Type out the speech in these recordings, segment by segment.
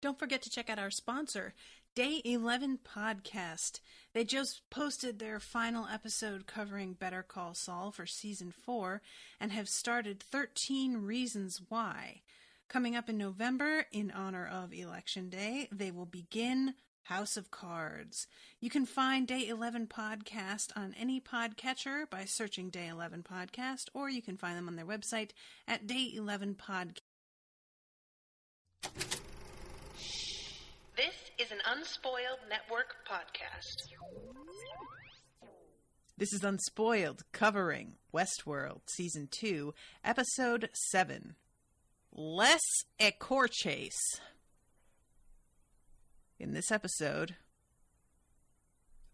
Don't forget to check out our sponsor, Day 11 Podcast. They just posted their final episode covering Better Call Saul for Season 4 and have started 13 Reasons Why. Coming up in November, in honor of Election Day, they will begin House of Cards. You can find Day 11 Podcast on any podcatcher by searching Day 11 Podcast, or you can find them on their website at Day 11 Podcast. This is an Unspoiled Network podcast. This is Unspoiled, covering WestWorld Season 2, Episode 7, Les Ecorches. In this episode,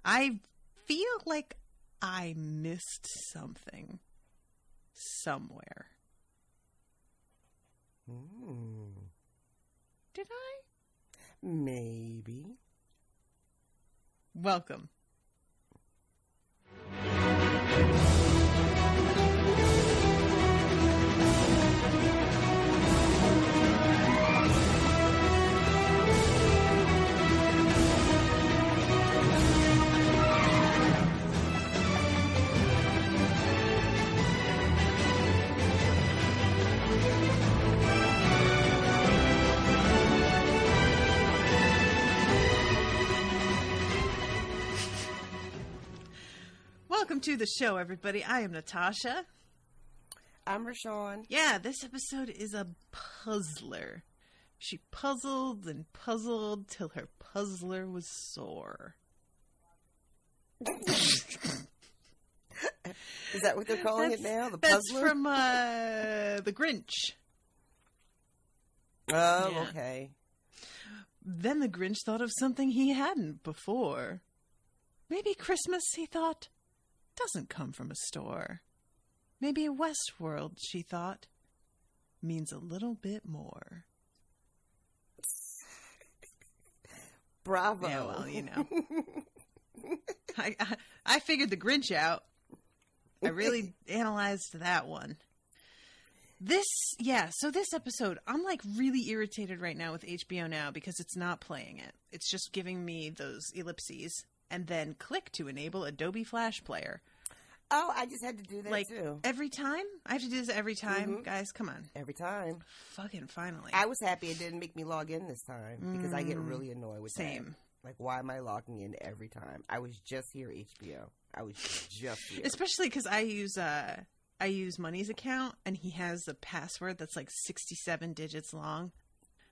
I feel like I missed something somewhere. Did I? Maybe. Welcome. Welcome to the show, everybody. I am Natasha. I'm RoShawn. Yeah, this episode is a puzzler. She puzzled and puzzled till her puzzler was sore. Is that what they're calling it now? The puzzler? That's from The Grinch. Oh, Yeah. Okay. Then the Grinch thought of something he hadn't before. Maybe Christmas, he thought, doesn't come from a store. Maybe WestWorld, she thought, means a little bit more. Bravo. Yeah, well, you know. I figured the Grinch out. I really analyzed that one. So this episode, I'm like really irritated right now with HBO Now because it's not playing it. It's just giving me those ellipses and then click to enable Adobe Flash Player. Oh, I just had to do that too. Every time? I have to do this every time? Mm-hmm. Guys, come on. Every time. Fucking finally. I was happy it didn't make me log in this time because I get really annoyed with that. Same. Like, why am I logging in every time? I was just here, HBO. I was just here. Especially because I use Money's account, and he has a password that's like 67 digits long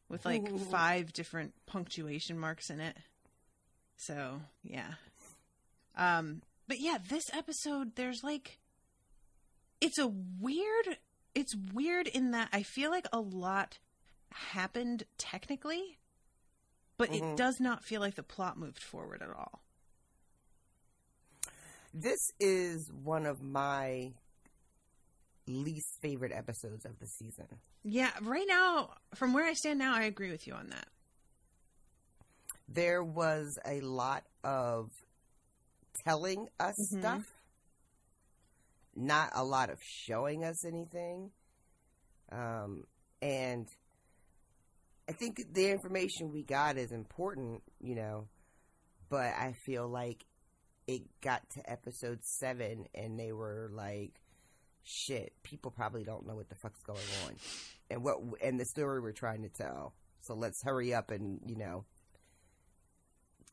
with like 5 different punctuation marks in it. So, yeah. But yeah, this episode, there's like, it's weird in that I feel like a lot happened technically, but it does not feel like the plot moved forward at all. This is one of my least favorite episodes of the season. Yeah, right now, from where I stand now, I agree with you on that. There was a lot of telling us stuff, not a lot of showing us anything. And I think the information we got is important, you know, but I feel like it got to episode 7 and they were like, shit, people probably don't know what the fuck's going on and the story we're trying to tell. So let's hurry up and, you know,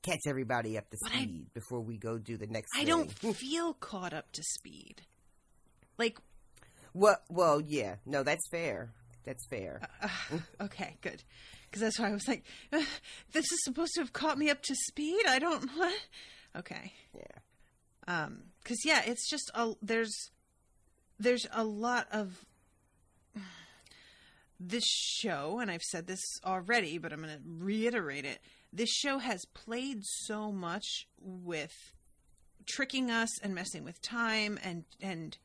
catch everybody up to speed before we go do the next thing. I don't feel caught up to speed. Like, well, yeah. No, that's fair. That's fair. Okay, good. Because that's why I was like, this is supposed to have caught me up to speed? I don't... What? Okay. Yeah. Because, yeah, it's just... There's a lot of... This show, and I've said this already, but I'm going to reiterate it. This show has played so much with tricking us and messing with time and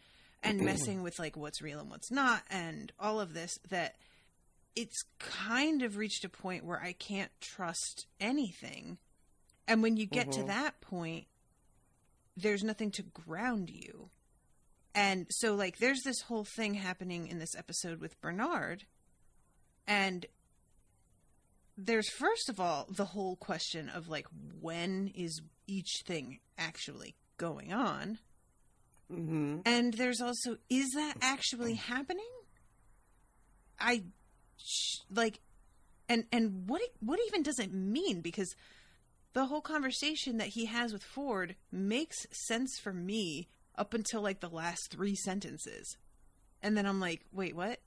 messing with like what's real and what's not and all of this that it's kind of reached a point where I can't trust anything. And when you get to that point, there's nothing to ground you. And so like there's this whole thing happening in this episode with Bernard, and there's first of all the whole question of like, when is each thing actually going on? Mm-hmm. And there's also, is that actually happening? And what even does it mean? Because the whole conversation that he has with Ford makes sense for me up until like the last 3 sentences. And then I'm like, wait, what?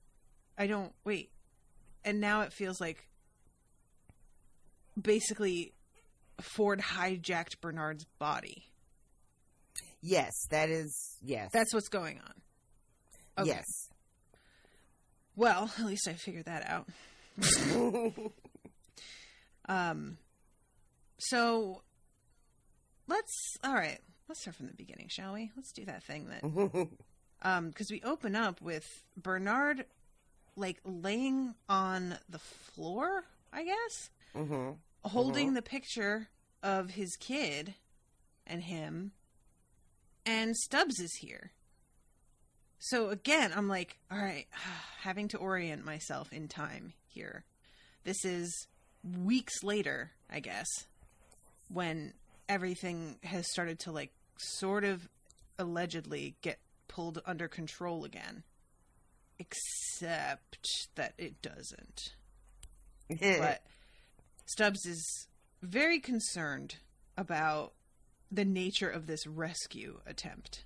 Wait. And now it feels like basically Ford hijacked Bernard's body. Yes, yes. That's what's going on. Okay. Yes. Well, at least I figured that out. So let's start from the beginning, shall we? Let's do that thing that, because we open up with Bernard like laying on the floor, I guess, holding the picture of his kid and him, and Stubbs is here. So again, I'm like, all right, having to orient myself in time here. This is weeks later, I guess, when everything has started to like sort of allegedly get pulled under control again. Except that it doesn't. But Stubbs is very concerned about the nature of this rescue attempt.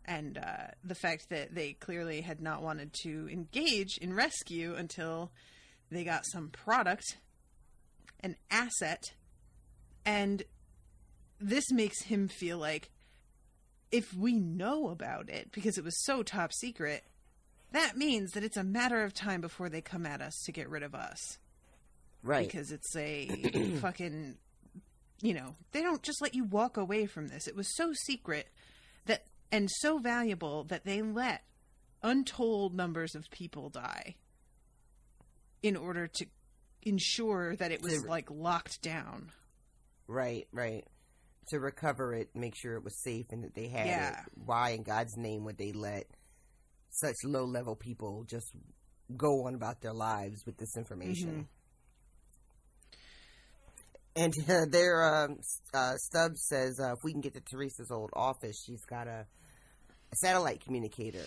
And the fact that they clearly had not wanted to engage in rescue until they got some product, an asset. And this makes him feel like if we know about it, because it was so top secret, that means that it's a matter of time before they come at us to get rid of us. Right. Because it's a fucking, they don't just let you walk away from this. It was so secret that, and so valuable that they let untold numbers of people die in order to ensure that it was like locked down. Right. To recover it, make sure it was safe and that they had it. Why in God's name would they let such low-level people just go on about their lives with this information? And Stubbs says, if we can get to Teresa's old office, she's got a satellite communicator,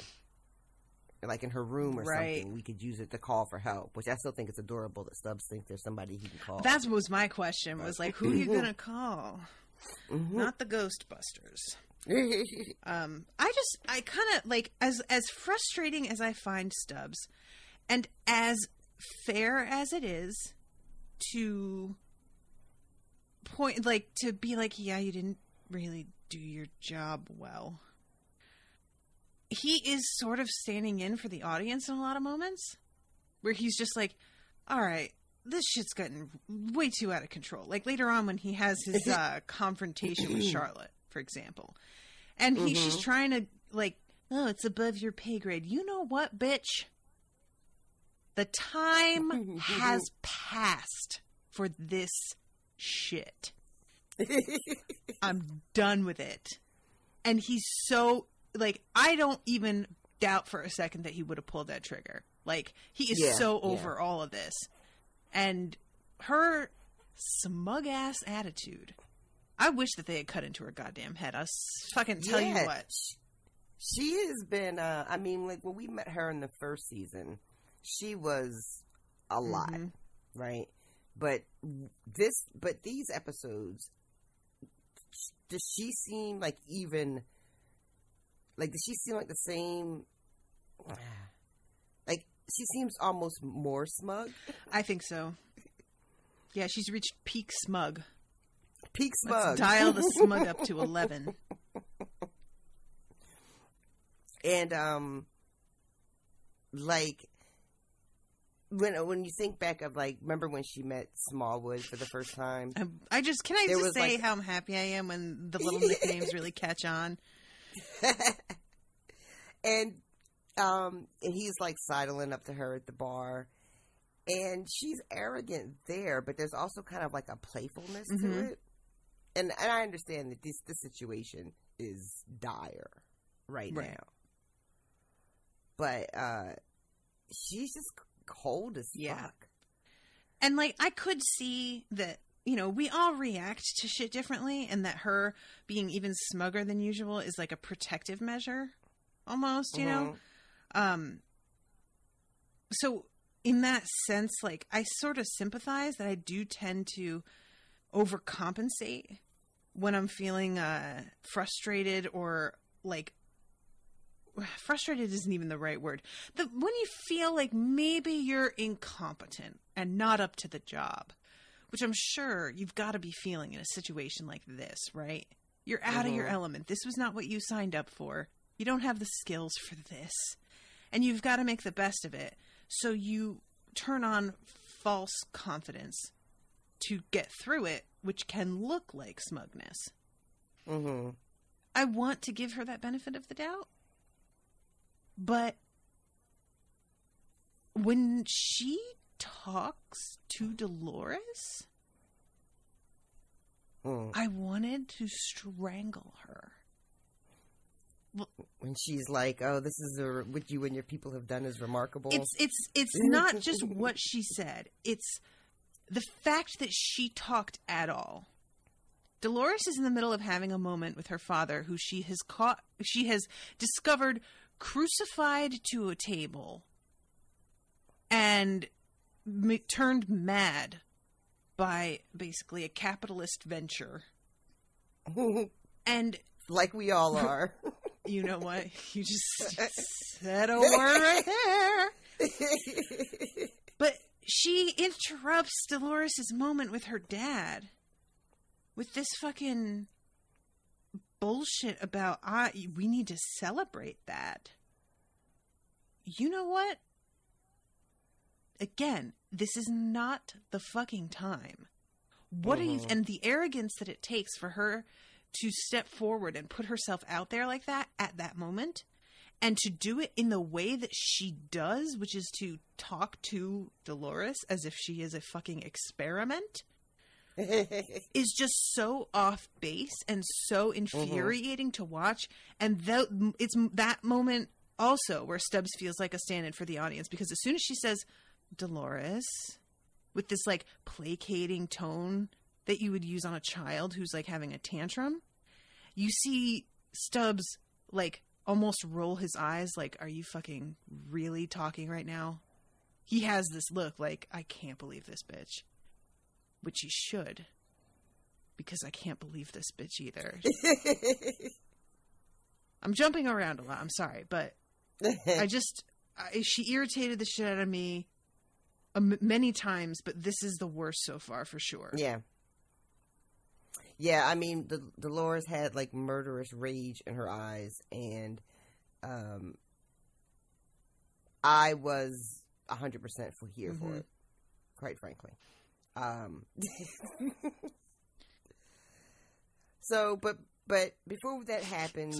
like in her room or something. We could use it to call for help, which I still think it's adorable that Stubbs thinks there's somebody he can call. That was my question, was like, who are you going to call? Not the Ghostbusters. I kind of like, as frustrating as I find Stubbs, and as fair as it is to point, like, to be like, yeah, you didn't really do your job well. He is sort of standing in for the audience in a lot of moments where he's just like, all right, this shit's gotten way too out of control. Like later on when he has his confrontation with Charlotte, for example, and she's trying to like, oh, it's above your pay grade. You know what, bitch? The time has passed for this shit. I'm done with it. And he's so, like, I don't even doubt for a second that he would have pulled that trigger. Like, he is so over all of this. And her smug ass attitude. I wish that they had cut into her goddamn head. I'll fucking tell you what. She has been, I mean, like, when we met her in the first season, she was a lot, right? But these episodes, does she seem like even, like, does she seem like the same, like, she seems almost more smug? I think so. Yeah, she's reached peak smug. Peak smug. Let's dial the smug up to 11. And, like, when you think back of, like, remember when she met Smallwood for the first time? Can I just say like, how happy I am when the little nicknames really catch on? And he's, like, sidling up to her at the bar. And she's arrogant there, but there's also kind of, like, a playfulness to it. And I understand that this situation is dire right now. But she's just cold as fuck. And, like, I could see that, you know, we all react to shit differently, and that her being even smugger than usual is like a protective measure, almost, you know? So in that sense, like, I sort of sympathize that I do tend to overcompensate when I'm feeling frustrated, or, like, frustrated isn't even the right word. When you feel like maybe you're incompetent and not up to the job, which I'm sure you've got to be feeling in a situation like this, right? You're out of your element. This was not what you signed up for. You don't have the skills for this. And you've got to make the best of it. So you turn on false confidence to get through it, which can look like smugness. I want to give her that benefit of the doubt. But when she talks to Dolores, I wanted to strangle her. When she's like, "Oh, this is what you and your people have done is remarkable." It's not just what she said. It's the fact that she talked at all. Dolores is in the middle of having a moment with her father, who she has discovered crucified to a table and turned mad by basically a capitalist venture. And like we all are. You know what? You just said a word right there. But she interrupts Dolores' moment with her dad with this fucking bullshit about, we need to celebrate that. You know what? Again, this is not the fucking time. What are you, and the arrogance that it takes for her to step forward and put herself out there like that at that moment, and to do it in the way that she does, which is to talk to Dolores as if she is a fucking experiment, is just so off base and so infuriating to watch. And it's that moment also where Stubbs feels like a stand-in for the audience, because as soon as she says Dolores with this like placating tone that you would use on a child who's like having a tantrum, you see Stubbs like almost roll his eyes like, are you fucking really talking right now? He has this look like, I can't believe this bitch. Which he should, because I can't believe this bitch either. I'm jumping around a lot. I'm sorry, but she irritated the shit out of me many times, but this is the worst so far for sure. Yeah. Yeah, I mean, Dolores had like murderous rage in her eyes, and I was 100% here for it, quite frankly. So, but before that happens,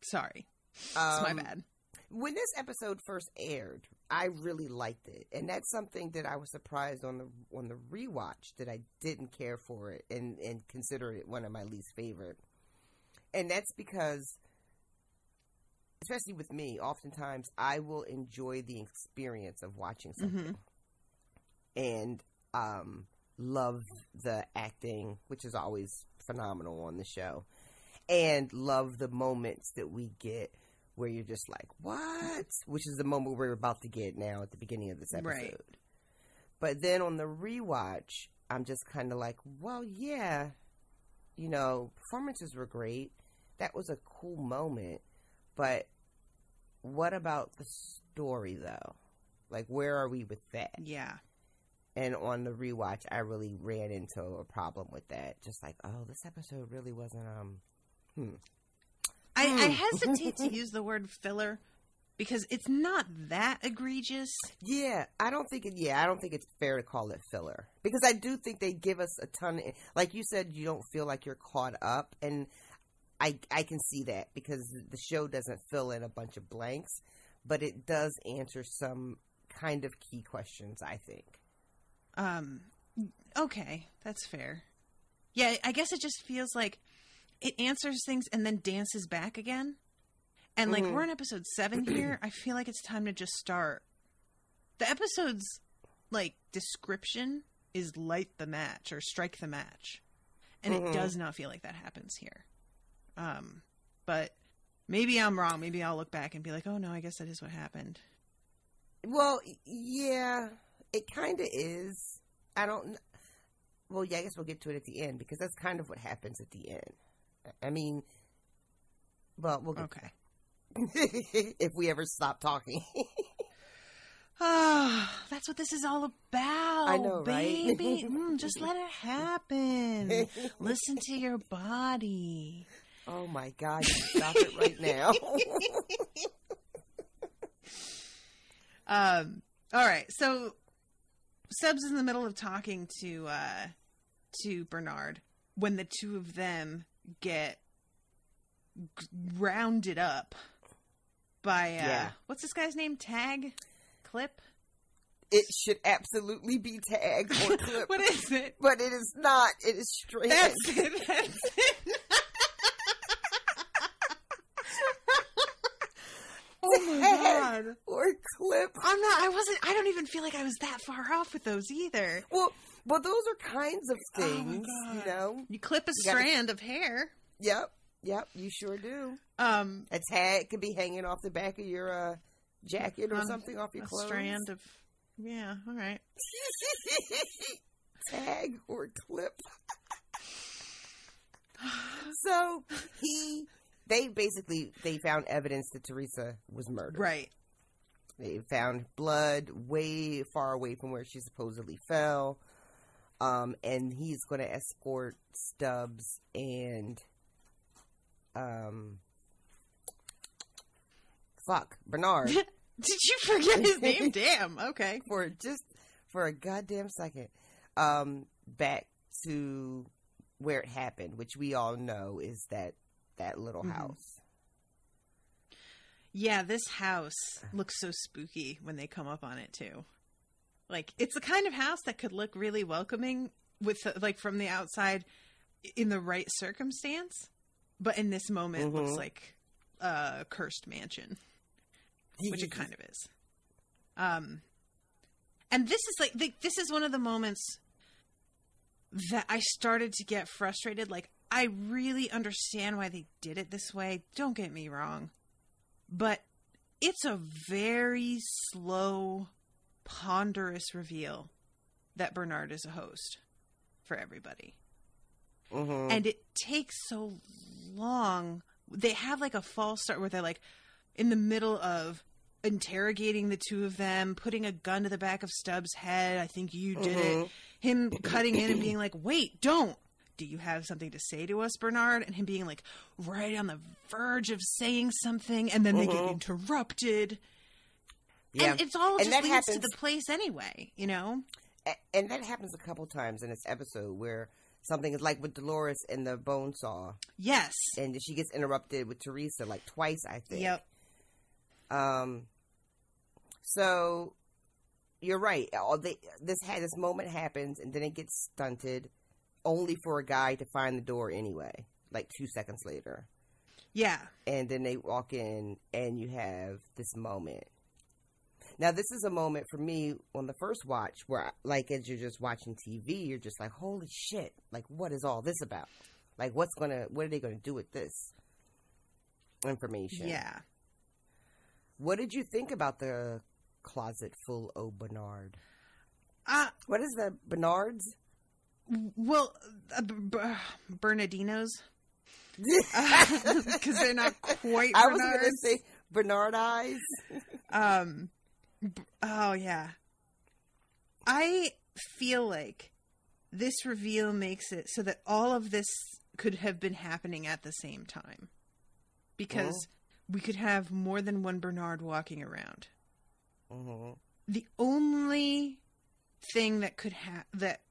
sorry, it's my bad. When this episode first aired, I really liked it, and that's something that I was surprised on the rewatch that I didn't care for it and consider it one of my least favorite. And that's because, especially with me, oftentimes I will enjoy the experience of watching something, and love the acting, which is always phenomenal on the show, and love the moments that we get where you're just like, what? Which is the moment we're about to get now at the beginning of this episode. Right. But then on the rewatch, I'm just kind of like, well, yeah, you know, performances were great. That was a cool moment. But what about the story, though? Like, where are we with that? Yeah. And on the rewatch, I really ran into a problem with that. Just like, oh, this episode really wasn't, I hesitate to use the word filler because it's not that egregious. Yeah, I don't think it's fair to call it filler, because I do think they give us a ton of, like you said, you don't feel like you're caught up, and I can see that because the show doesn't fill in a bunch of blanks, but it does answer some kind of key questions, I think. Okay, that's fair. Yeah, I guess it just feels like it answers things and then dances back again. And like we're in episode 7 here, I feel like it's time to just start. The episode's like description is light the match or strike the match. And it does not feel like that happens here. But maybe I'm wrong. Maybe I'll look back and be like, oh no, I guess that is what happened. Well, yeah, it kind of is. Well, yeah, I guess we'll get to it at the end, because that's kind of what happens at the end. I mean, well, we'll get okay. if we ever stop talking. That's what this is all about. I know, baby. right? Just let it happen. Listen to your body. Oh my God, you stop it right now. All right, so Stubbs is in the middle of talking to Bernard when the two of them get rounded up by what's this guy's name? Tag? Clip? It should absolutely be Tag or Clip. What is it? But it is not. It is Strand. That's it. Oh my God. Or Clip. I don't even feel like I was that far off with those either. Well, those are kinds of things, you know. You clip a strand of hair. Yep, you sure do. A tag could be hanging off the back of your jacket or something off your clothes. A strand of, yeah, all right. Tag or Clip. So they found evidence that Teresa was murdered. Right. They found blood way far away from where she supposedly fell. And he's going to escort Stubbs and Bernard. Did you forget his name? Damn. Okay. For a goddamn second. Back to where it happened, which we all know is that little house. Yeah, this house looks so spooky when they come up on it too. Like, it's the kind of house that could look really welcoming with from the outside in the right circumstance, but in this moment looks like a cursed mansion, which it kind of is. And this is this is one of the moments that I started to get frustrated. Like, I really understand why they did it this way. Don't get me wrong. But it's a very slow, ponderous reveal that Bernard is a host for everybody. And it takes so long. They have like a false start where they're like in the middle of interrogating the two of them, putting a gun to the back of Stubbs' head. I think you did it. Him cutting in and being like, wait, don't. Do you have something to say to us, Bernard? And him being like right on the verge of saying something, and then they get interrupted. Yeah. And it's all just leads to the place anyway, you know? And that happens a couple times in this episode where something is like with Dolores and the bone saw. Yes. And she gets interrupted with Teresa like twice, I think. Yep. So you're right. This moment happens, and then it gets stunted, only for a guy to find the door anyway, like 2 seconds later. Yeah. And then they walk in, and you have this moment. Now, this is a moment for me on the first watch where, like, as you're just watching TV, you're just like, holy shit, like, what is all this about? Like, what are they going to do with this information? Yeah. What did you think about the closet full of Bernard? What is the Bernards? Well, Bernardinos. Because they're not quite Bernards. I was going to say Bernard eyes. Oh, yeah. I feel like this reveal makes it so that all of this could have been happening at the same time. Because we could have more than one Bernard walking around. The only thing that could that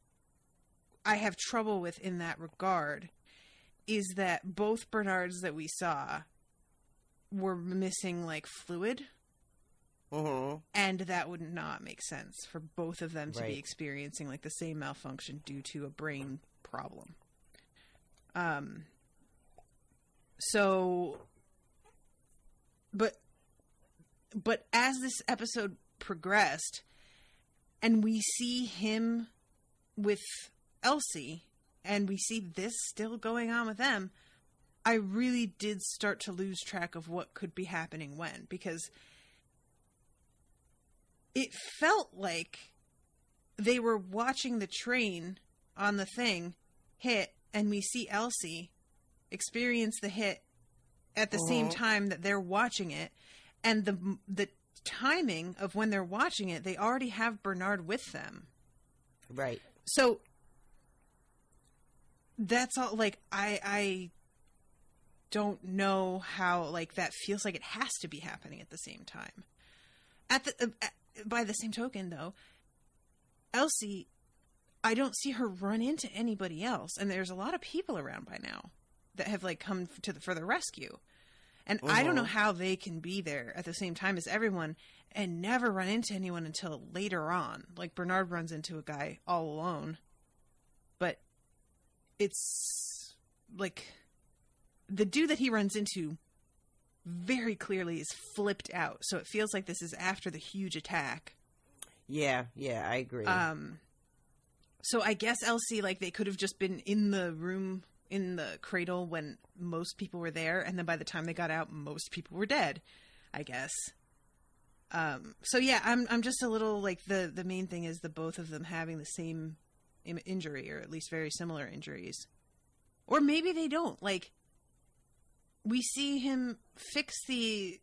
I have trouble with in that regard is that both Bernards that we saw were missing like fluid. And that would not make sense for both of them to be experiencing like the same malfunction due to a brain problem. But as this episode progressed and we see him with Elsie, and we see this still going on with them, I really did start to lose track of what could be happening when, because it felt like they were watching the train on the thing hit, and we see Elsie experience the hit at the same time that they're watching it, and the timing of when they're watching it, they already have Bernard with them. Right. So that's all, like, I don't know how, like, that feels like it has to be happening at the same time. By the same token, though, Elsie, I don't see her run into anybody else, and there's a lot of people around by now that have, like, come for the rescue. And I don't know how they can be there at the same time as everyone and never run into anyone until later on. Like, Bernard runs into a guy all alone. But it's, like, the dude that he runs into very clearly is flipped out. So it feels like this is after the huge attack. Yeah, I agree. So I guess Elsie, like, they could have just been in the room, in the cradle when most people were there, and then by the time they got out, most people were dead, I guess. So yeah, I'm just a little, like, the main thing is the both of them having the same injury, or at least very similar injuries. Or maybe they don't. Like, we see him fix the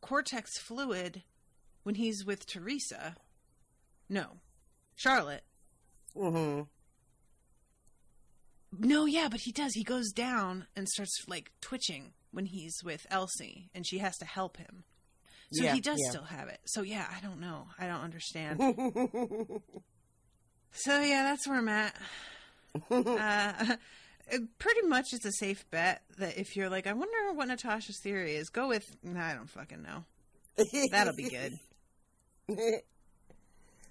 cortex fluid when he's with Teresa. No. Charlotte. Mm-hmm. No, yeah, but he does. He goes down and starts, like, twitching when he's with Elsie, and she has to help him. So he does still have it. So, yeah, I don't know. I don't understand. So, yeah, that's where I'm at. Pretty much it's a safe bet that if you're like, I wonder what Natasha's theory is, go with, I don't fucking know. That'll be good.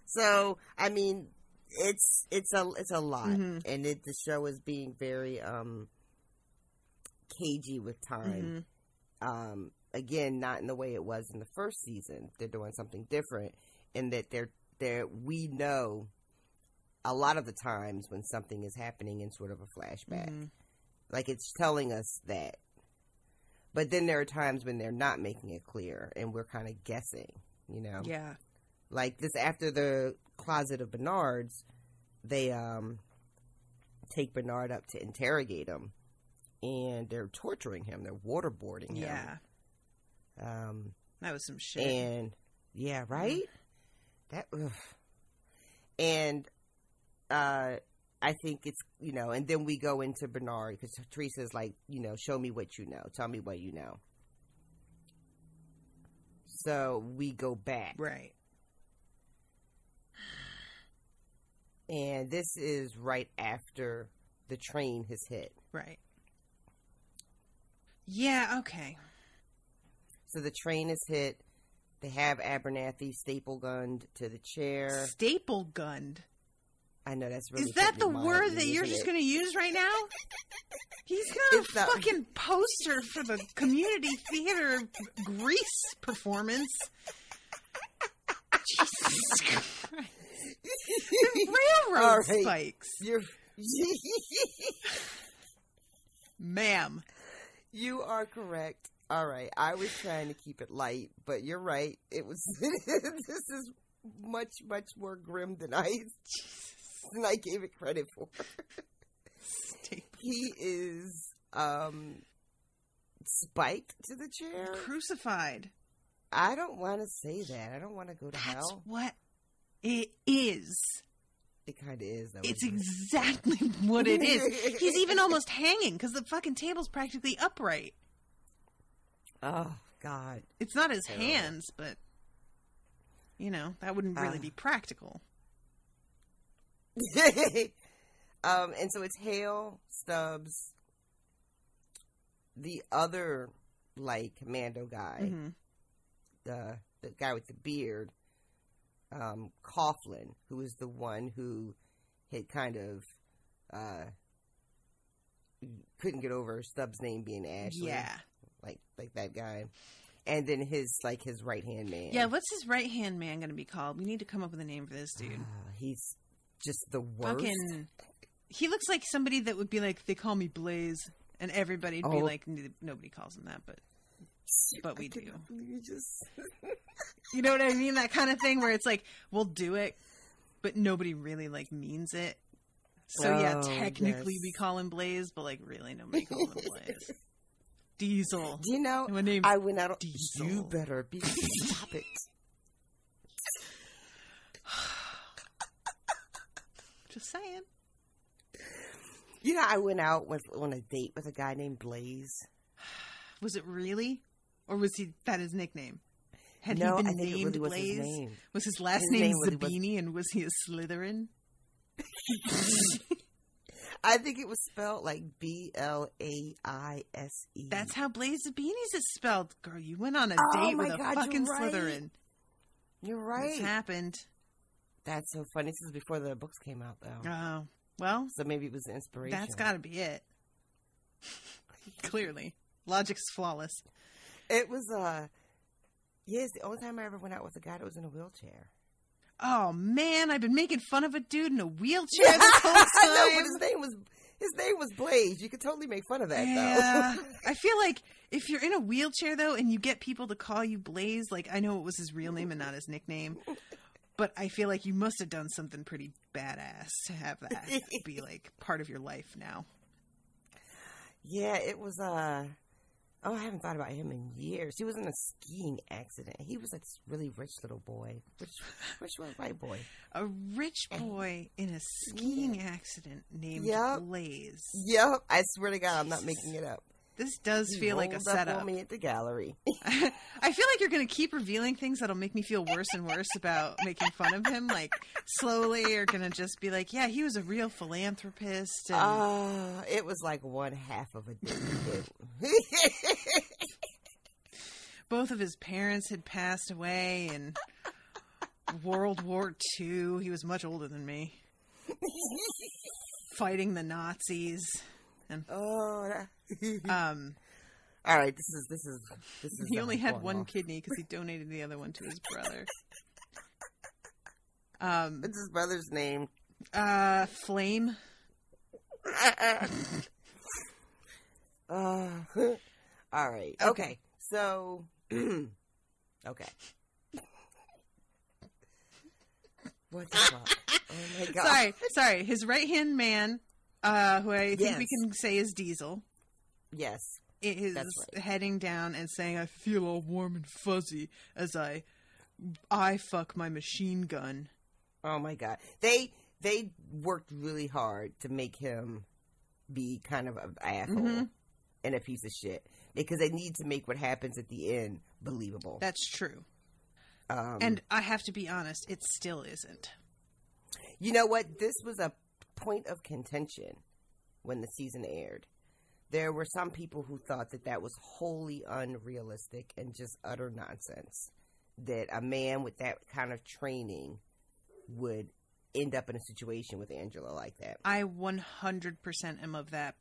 So, I mean, it's a lot, and the show is being very cagey with time. Again, not in the way it was in the first season. They're doing something different, in that we know a lot of the times when something is happening in sort of a flashback, like it's telling us that. But then there are times when they're not making it clear, and we're kind of guessing, you know? Yeah. Like this, after the closet of Bernard's, they take Bernard up to interrogate him, and they're torturing him. They're waterboarding him. Yeah. That was some shit. And yeah, right. That. Ugh. And I think it's, you know, and then we go into Bernard, because Teresa's like, you know, show me what you know. Tell me what you know. So we go back. Right. And this is right after the train has hit. Right. Yeah, okay. So the train is hit. They have Abernathy staple gunned to the chair. Staple gunned? I know, that's really... Is that the word that you're just going to use right now? He's got a fucking poster for the community theater Grease performance. Jesus Christ. Railroad spikes. Ma'am. You are correct. All right. I was trying to keep it light, but you're right. It was... This is much, much more grim than I gave it credit for. He is spiked to the chair. Crucified. I don't want to say that. I don't want to go to hell. That's what it is. It kind of is, though. It's exactly what it is. He's even almost hanging, because the fucking table's practically upright. Oh, God. It's not his hands, but, you know, that wouldn't really be practical. And so it's Hale, Stubbs, the other, like, commando guy, the guy with the beard, Coughlin, who is the one who had kind of couldn't get over Stubbs' name being Ashley. Yeah. Like that guy. And then his right-hand man. Yeah, what's his right-hand man going to be called? We need to come up with a name for this dude. He's just the worst. He looks like somebody that would be like, they call me Blaze, and everybody'd be like, nobody calls him that, but we do. You know what I mean? That kind of thing where it's like, we'll do it, but nobody really like means it. So yeah, technically we call him Blaze, but like really nobody calls him Blaze. Diesel. Do you know? I went out. Diesel. You better be. Stop it. Just saying. You know, I went out on a date with a guy named Blaze. Was it really? Or was that his nickniame? Had no, he been I think named it really Blaze? Was his name. Was his last name Zabini, and was he a Slytherin? I think it was spelled like Blaise. That's how Blaze Zabini's is spelled. Girl, you went on a date with a fucking Slytherin. You're right. This happened. That's so funny. This is before the books came out, though. Oh, well. So maybe it was the inspiration. That's got to be it. Clearly. Logic's flawless. It was, it's the only time I ever went out with a guy that was in a wheelchair. Oh, man, I've been making fun of a dude in a wheelchair this whole time. I know, but his name was Blaze. You could totally make fun of that, though. I feel like if you're in a wheelchair, though, and you get people to call you Blaze, like, I know it was his real name and not his nickname, but I feel like you must have done something pretty badass to have that be, like, part of your life now. Yeah, it was, I haven't thought about him in years. He was in a skiing accident. He was a really rich little boy. Rich white boy. A rich boy in a skiing accident named Blaze. Yep. I swear to God, I'm not making it up. This does feel like a setup. On me at the gallery. I feel like you're going to keep revealing things that'll make me feel worse and worse about making fun of him. Like, slowly you're going to just be like, yeah, he was a real philanthropist. And... it was like one half of a dude. Both of his parents had passed away in World War II. He was much older than me. Fighting the Nazis. And, all right, this is. He only had one kidney because he donated the other one to his brother. What's his brother's name? Flame. All right. Okay. So. Okay. What the fuck? Oh my God. Sorry. His right-hand man. Who I think we can say is Diesel. Yes. Is heading down and saying, I feel all warm and fuzzy as I fuck my machine gun. Oh my God. They worked really hard to make him be kind of an asshole and a piece of shit. Because they need to make what happens at the end believable. That's true. And I have to be honest, it still isn't. You know what? This was a point of contention when the season aired. There were some people who thought that was wholly unrealistic and just utter nonsense, that a man with that kind of training would end up in a situation with Angela like that. I 100% am of that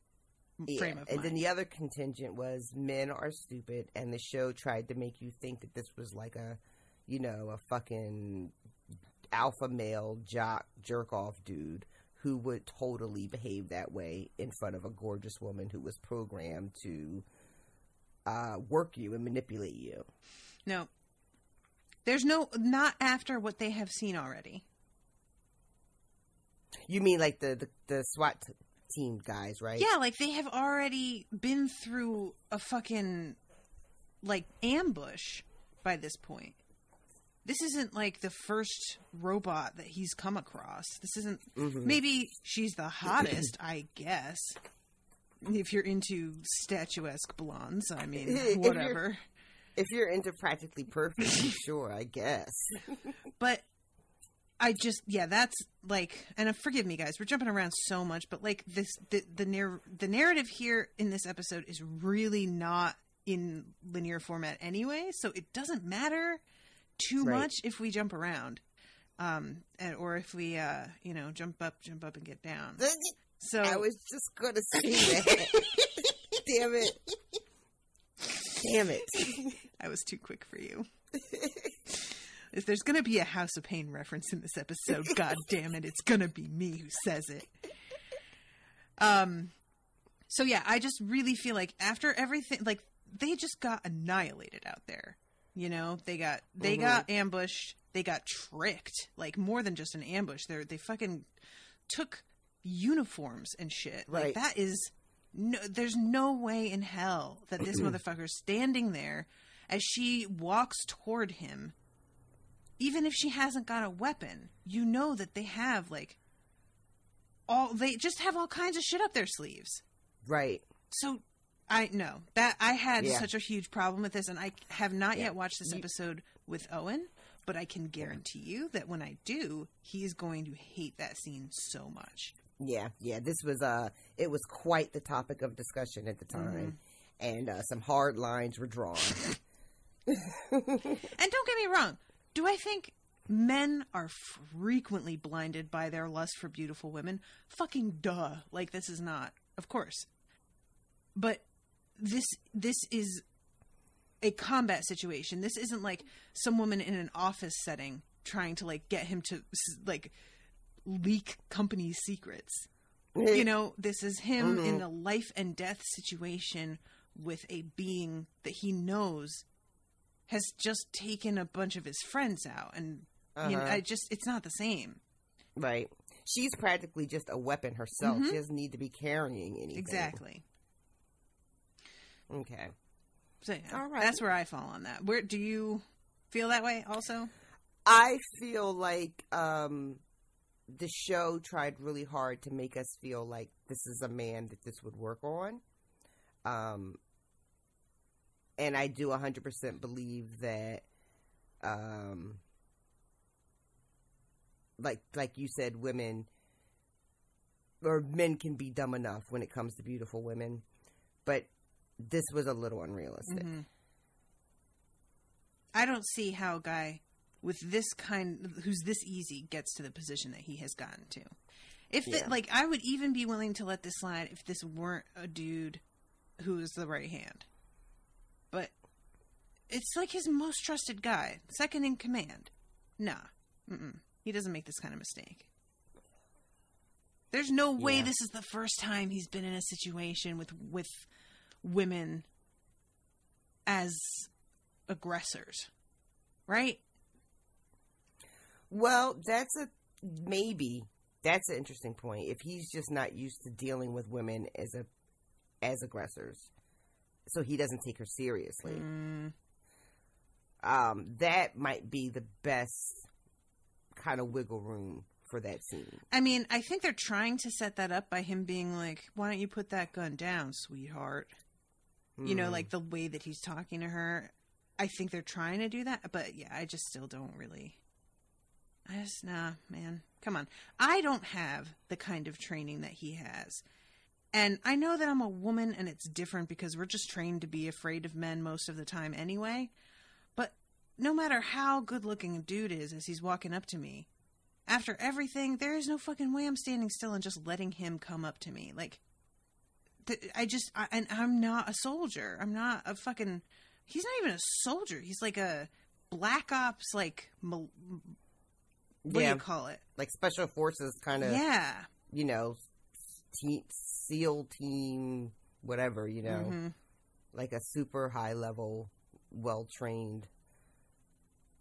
frame of mind. And then the other contingent was men are stupid, and the show tried to make you think that this was like a fucking alpha male jock jerk off dude who would totally behave that way in front of a gorgeous woman who was programmed to work you and manipulate you. No. There's not after what they have seen already. You mean like the SWAT team guys, right? Yeah, like they have already been through a fucking, like, ambush by this point. This isn't like the first robot that he's come across. This isn't... Maybe she's the hottest, I guess. If you're into statuesque blondes, I mean, whatever. If you're into practically perfect, sure, I guess. But I just... Yeah, that's like... And forgive me, guys, we're jumping around so much, but like this, the narrative here in this episode is really not in linear format anyway, so it doesn't matter too much if we jump around, or if we jump up and get down. So I was just gonna say that. Damn it! I was too quick for you. If there's going to be a House of Pain reference in this episode, God damn it, it's going to be me who says it. So yeah, I just really feel like after everything, like they just got annihilated out there. You know, they got ambushed, they got tricked, like more than just an ambush. They fucking took uniforms and shit. Right. Like that is there's no way in hell that this motherfucker's standing there as she walks toward him. Even if she hasn't got a weapon, you know that they have like they just have all kinds of shit up their sleeves. Right. So I know that I had such a huge problem with this, and I have not yet watched this episode with Owen, but I can guarantee you that when I do, he's going to hate that scene so much. Yeah. This was it was quite the topic of discussion at the time, and some hard lines were drawn. And don't get me wrong, do I think men are frequently blinded by their lust for beautiful women? Fucking duh. Like, this is not, of course. But this is a combat situation. This isn't like some woman in an office setting trying to like get him to like leak company secrets. You know, this is him in a life and death situation with a being that he knows has just taken a bunch of his friends out, and you know, it's not the same. Right. She's practically just a weapon herself. She doesn't need to be carrying anything. Exactly. Okay. So yeah, all right. That's where I fall on that. Where do you feel that way also? I feel like the show tried really hard to make us feel like this is a man that this would work on. And I do 100% believe that, like you said, women or men can be dumb enough when it comes to beautiful women, but this was a little unrealistic. I don't see how a guy with this who's this easy gets to the position that he has gotten to. Like, I would even be willing to let this slide if this weren't a dude who is the right hand. But it's like his most trusted guy, second in command. Nah. He doesn't make this kind of mistake. There's no way this is the first time he's been in a situation with women as aggressors. Right? Well, that's maybe. That's an interesting point. If he's just not used to dealing with women as aggressors, so he doesn't take her seriously. That might be the best kind of wiggle room for that scene. I mean, I think they're trying to set that up by him being like, why don't you put that gun down, sweetheart? You know, like the way that he's talking to her. I think they're trying to do that, but yeah, I just still don't really. Nah, man. Come on. I don't have the kind of training that he has. And I know that I'm a woman and it's different because we're just trained to be afraid of men most of the time anyway. But no matter how good looking a dude is as he's walking up to me, after everything, there is no fucking way I'm standing still and just letting him come up to me. Like, I'm not a soldier. I'm not a fucking, he's not even a soldier. He's like a black ops, like, what do you call it? Like special forces kind of, you know, SEAL team, whatever, you know, like a super high level, well-trained,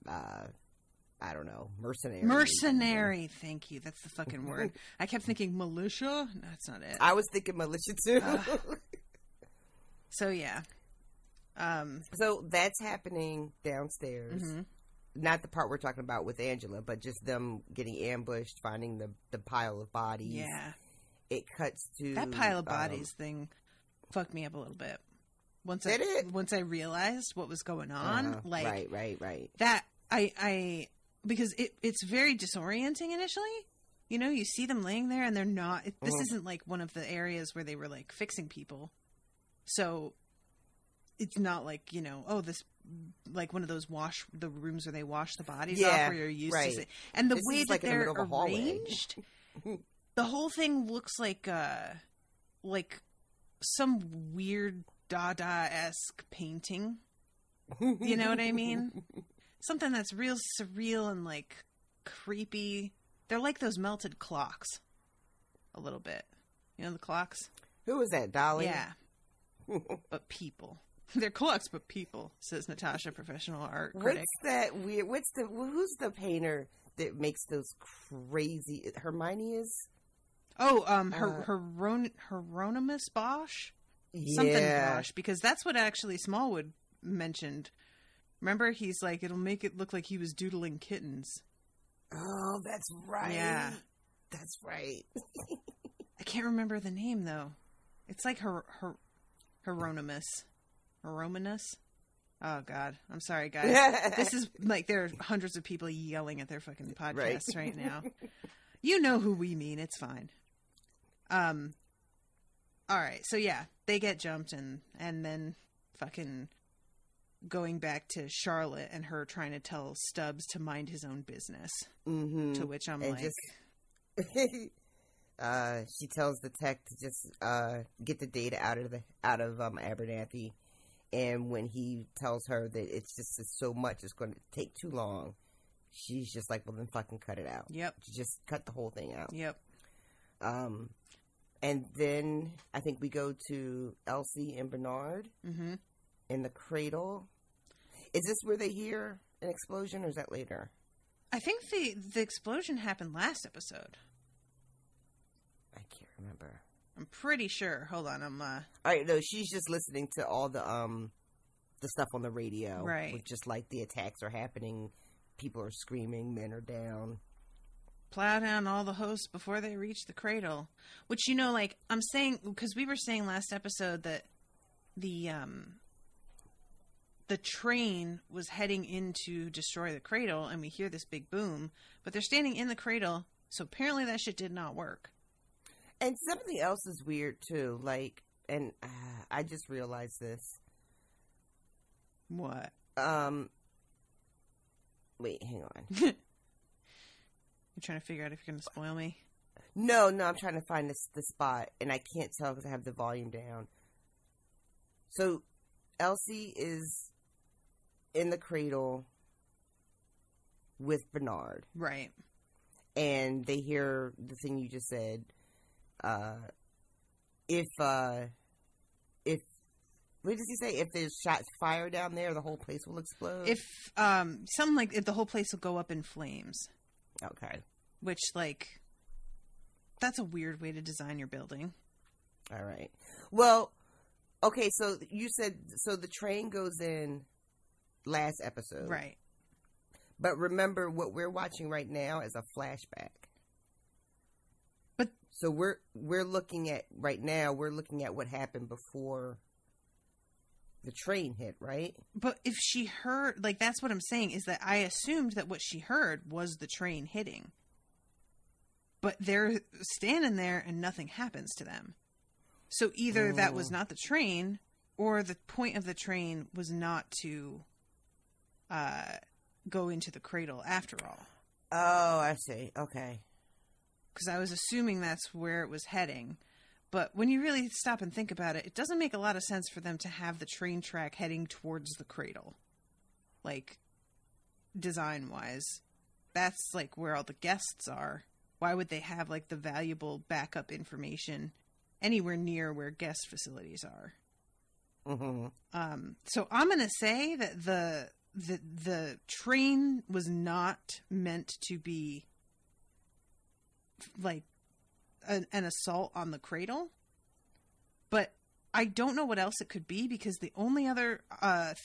I don't know, mercenary. Thank you. That's the fucking word. I kept thinking militia. No, that's not it. I was thinking militia too. So yeah. So that's happening downstairs. Not the part we're talking about with Angela, but just them getting ambushed, finding the pile of bodies. Yeah. It cuts to that pile of bodies thing fucked me up a little bit. Once I realized what was going on, like right. That I because it's very disorienting initially. You know, you see them laying there and they're not. This isn't like one of the areas where they were like fixing people, so it's not like, you know, this like one of those the rooms where they wash the bodies off where you're used to it. And the way that like they're arranged, the whole thing looks like some weird Dada-esque painting. You know what I mean? something that's real surreal and like creepy. They're like those melted clocks, a little bit. You know the clocks? Who was that, Dolly? Yeah. But people. They're clocks, but people, says Natasha, professional art critic. What's that weird? Who's the painter that makes those crazy? Hermione is. Oh, Hieronymus Bosch? Something Bosch, because that's what actually Smallwood mentioned. Remember, he's like, it'll make it look like he was doodling kittens. Oh, that's right. Yeah. That's right. I can't remember the name, though. It's like Hieronymus. Hieronymus? Oh, God. I'm sorry, guys. This is like, there are hundreds of people yelling at their fucking podcasts right now. You know who we mean. It's fine. All right. So, yeah, they get jumped and then fucking going back to Charlotte and her trying to tell Stubbs to mind his own business. Mm-hmm. To which I'm like... she tells the tech to just get the data out of Abernathy, and when he tells her that it's so much, it's going to take too long, she's just like, well, then fucking cut it out. Yep. Just cut the whole thing out. Yep. And then I think we go to Elsie and Bernard in the cradle. Is this where they hear an explosion, or is that later? I think the explosion happened last episode. I can't remember. I'm pretty sure. Hold on, I'm All right, no, she's just listening to all the stuff on the radio. Right. With just like the attacks are happening, people are screaming, men are down. Plow down all the hosts before they reach the cradle. Which, you know, like, I'm saying, because we were saying last episode that the train was heading in to destroy the cradle, and we hear this big boom, but they're standing in the cradle, so apparently that shit did not work. And something else is weird, too, like, and I just realized this. What? Wait, hang on. You're trying to figure out if you're going to spoil me? No, I'm trying to find the spot, and I can't tell because I have the volume down. So, Elsie is in the cradle with Bernard. Right. And they hear the thing you just said. If what does he say? If there's shots fired down there, the whole place will explode? If, something like, if the whole place will go up in flames. Okay. Which, like, that's a weird way to design your building. All right. Well, okay, so you said, so the train goes in last episode. Right. But remember, what we're watching right now is a flashback. But so we're looking at, right now, we're looking at what happened before the train hit, right? But if she heard, like, that's what I'm saying, is that I assumed that what she heard was the train hitting. But they're standing there and nothing happens to them. So either that was not the train, or the point of the train was not to go into the cradle after all. Oh, I see. Okay. Because I was assuming that's where it was heading. But when you really stop and think about it, it doesn't make a lot of sense for them to have the train track heading towards the cradle. Like, design-wise. That's, like, where all the guests are. Why would they have, like, the valuable backup information anywhere near where guest facilities are? Mm-hmm. So I'm going to say that the train was not meant to be, like, an assault on the cradle, but I don't know what else it could be, because the only other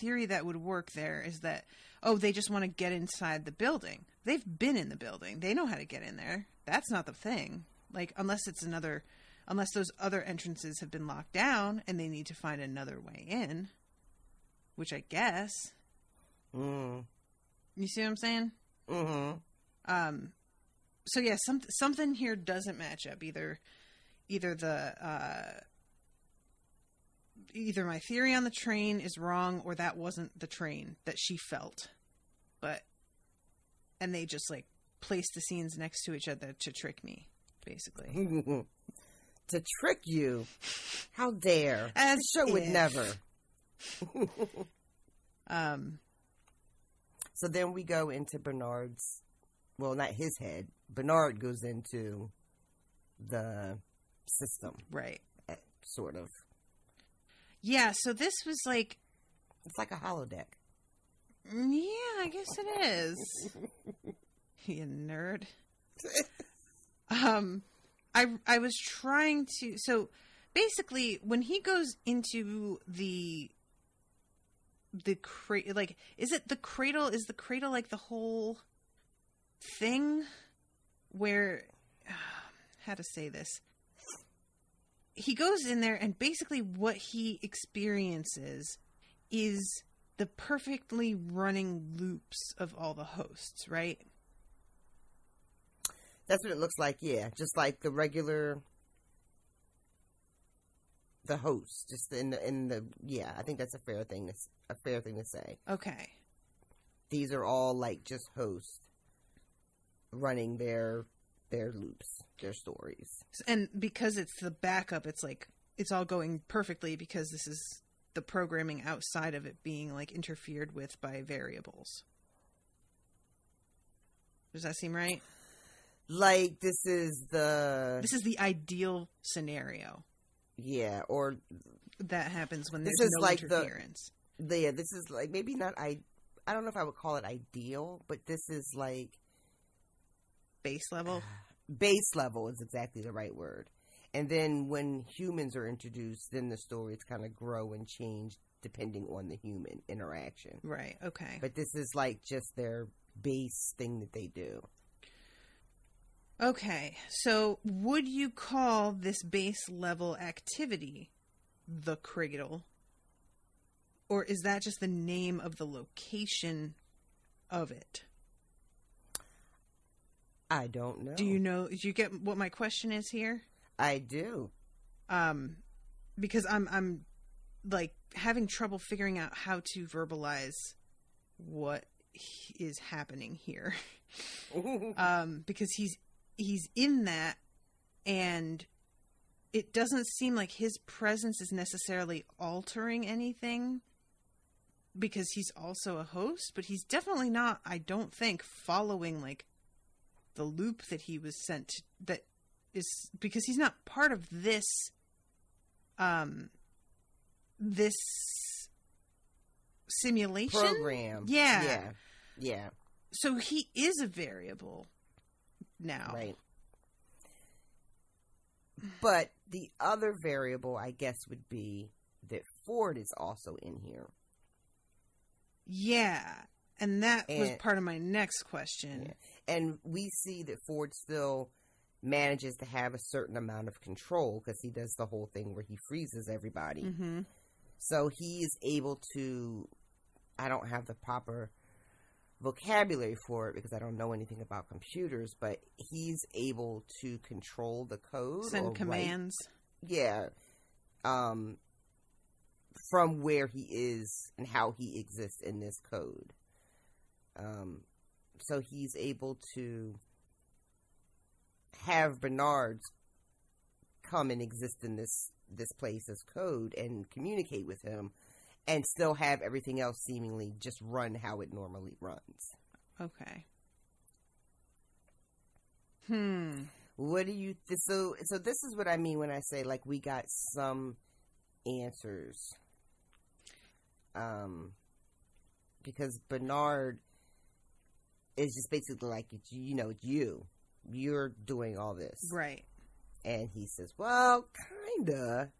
theory that would work there is that, oh, they just want to get inside the building. They've been in the building. They know how to get in there. That's not the thing. Like, unless those other entrances have been locked down and they need to find another way in, which I guess. You see what I'm saying? Mm-hmm. So yeah, something here doesn't match up. Either my theory on the train is wrong, or that wasn't the train that she felt. And they just, like, placed the scenes next to each other to trick me, basically. To trick you? How dare? The show would never. So then we go into Bernard's, well, not his head. Bernard goes into the system. Right. Sort of. Yeah, so this was like... It's like a holodeck. Yeah, I guess it is. You nerd. I was trying to... So, basically, when he goes into the cradle... Like, is it the cradle? Is the cradle like the whole thing? Where... how to say this? He goes in there, and basically what he experiences is the perfectly running loops of all the hosts, right? That's what it looks like, yeah. Just like the host, just in the yeah. I think that's a fair thing to say. Okay. These are all like just hosts running their loops, their stories. And because it's the backup, it's like it's all going perfectly because this is the programming outside of it being like interfered with by variables. Does that seem right? Like this is the ideal scenario. Yeah, or that happens when there's no like interference. This is like maybe not I don't know if I would call it ideal, but this is like base level. Base level is exactly the right word. And then when humans are introduced, then the stories kind of grow and change depending on the human interaction. Right, okay. But this is like just their base thing that they do. Okay, so would you call this base level activity the cradle? Or is that just the name of the location of it? I don't know. Do you get what my question is here? I do. Because I'm like having trouble figuring out how to verbalize what is happening here. Because he's in that, and it doesn't seem like his presence is necessarily altering anything because he's also a host, but he's definitely not, I don't think, following like the loop that he was sent to, that is because he's not part of this this simulation program. Yeah. Yeah. So he is a variable now. Right. But the other variable, I guess, would be that Ford is also in here. Yeah. And that was part of my next question. Yeah. And we see that Ford still manages to have a certain amount of control because he does the whole thing where he freezes everybody. Mm-hmm. So he is able to, I don't have the proper vocabulary for it because I don't know anything about computers, but he's able to control the code. Send commands. Yeah. From where he is and how he exists in this code. So he's able to have Bernard's come and exist in this place as code and communicate with him and still have everything else seemingly just run how it normally runs. Okay. What do you so this is what I mean when I say like we got some answers. Because Bernard is just basically like, you're doing all this. Right. And he says, well, kinda.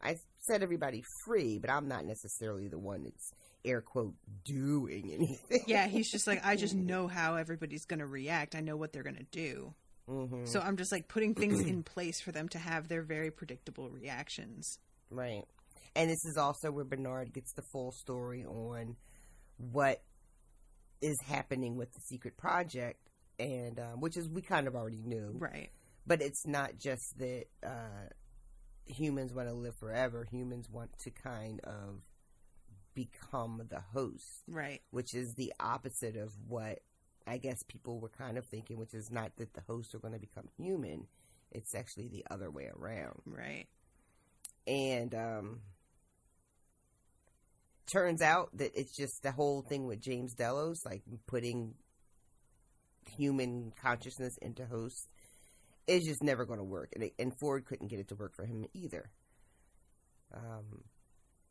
I set everybody free, but I'm not necessarily the one that's, air quote, doing anything. Yeah, he's just like, I just know how everybody's going to react. I know what they're going to do. Mm-hmm. So I'm just like putting things in place for them to have their very predictable reactions. Right. And this is also where Bernard gets the full story on what is happening with the secret project, and which is we kind of already knew. Right. But it's not just that humans want to live forever. Humans want to kind of become the host. Right. Which is the opposite of what I guess people were kind of thinking, which is not that the hosts are going to become human. It's actually the other way around. Right. And turns out that it's just the whole thing with James Delos, like putting human consciousness into Host, is just never going to work. And Ford couldn't get it to work for him either.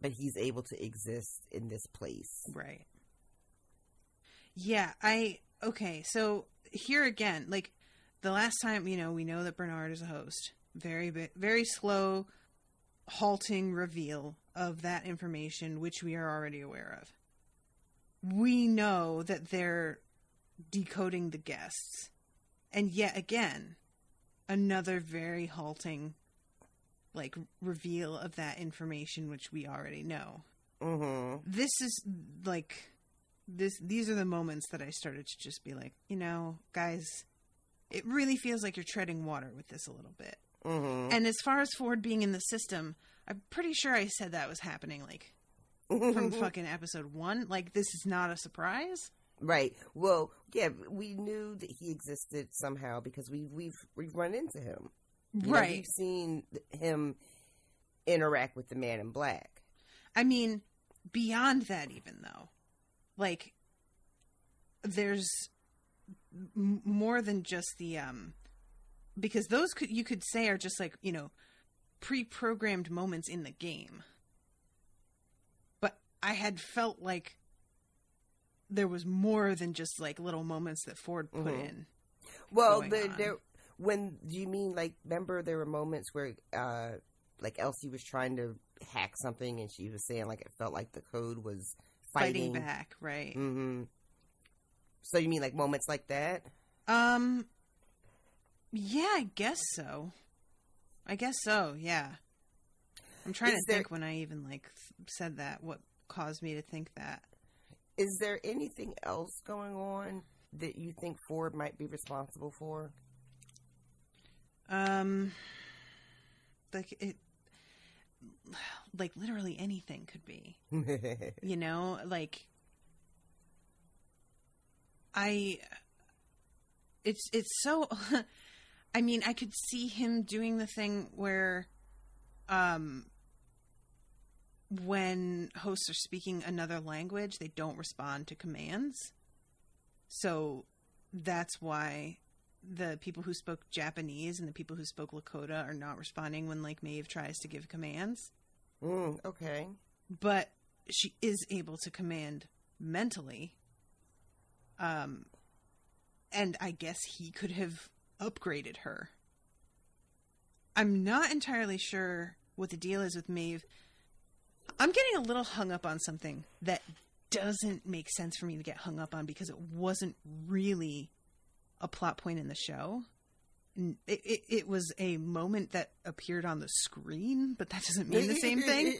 But he's able to exist in this place. Right. Yeah, okay, so here again, like, the last time, we know that Bernard is a Host. Very slow, halting reveal of that information, which we are already aware of. We know that they're decoding the guests. And yet again, another very halting, like, reveal of that information, which we already know. Mm-hmm. This is, like, these are the moments that I started to just be like, guys, it really feels like you're treading water with this a little bit. Mm-hmm. And as far as Ford being in the system, I'm pretty sure I said that was happening, like, from fucking episode 1. Like, this is not a surprise. Right. Well, yeah, we knew that he existed somehow because we've run into him. Right. We've seen him interact with the Man in Black. I mean, beyond that even, though. Like, there's more than just the, because those you could say are just like, pre-programmed moments in the game. But I had felt like there was more than just like little moments that Ford put in. Well, when do you mean, like, remember there were moments where, like, Elsie was trying to hack something and she was saying, like, it felt like the code was fighting back, right? Mm-hmm. So you mean like moments like that? Yeah, I guess so. Yeah. I'm trying to think when I even like said that, what caused me to think that. Is there anything else going on that you think Ford might be responsible for? Like literally anything could be. Like it's so I mean, I could see him doing the thing where when hosts are speaking another language, they don't respond to commands. So that's why the people who spoke Japanese and the people who spoke Lakota are not responding when, like, Maeve tries to give commands. Okay. But she is able to command mentally. And I guess he could have upgraded her. I'm not entirely sure what the deal is with Maeve. I'm getting a little hung up on something that doesn't make sense for me to get hung up on because it wasn't really a plot point in the show. It was a moment that appeared on the screen, but that doesn't mean the same thing.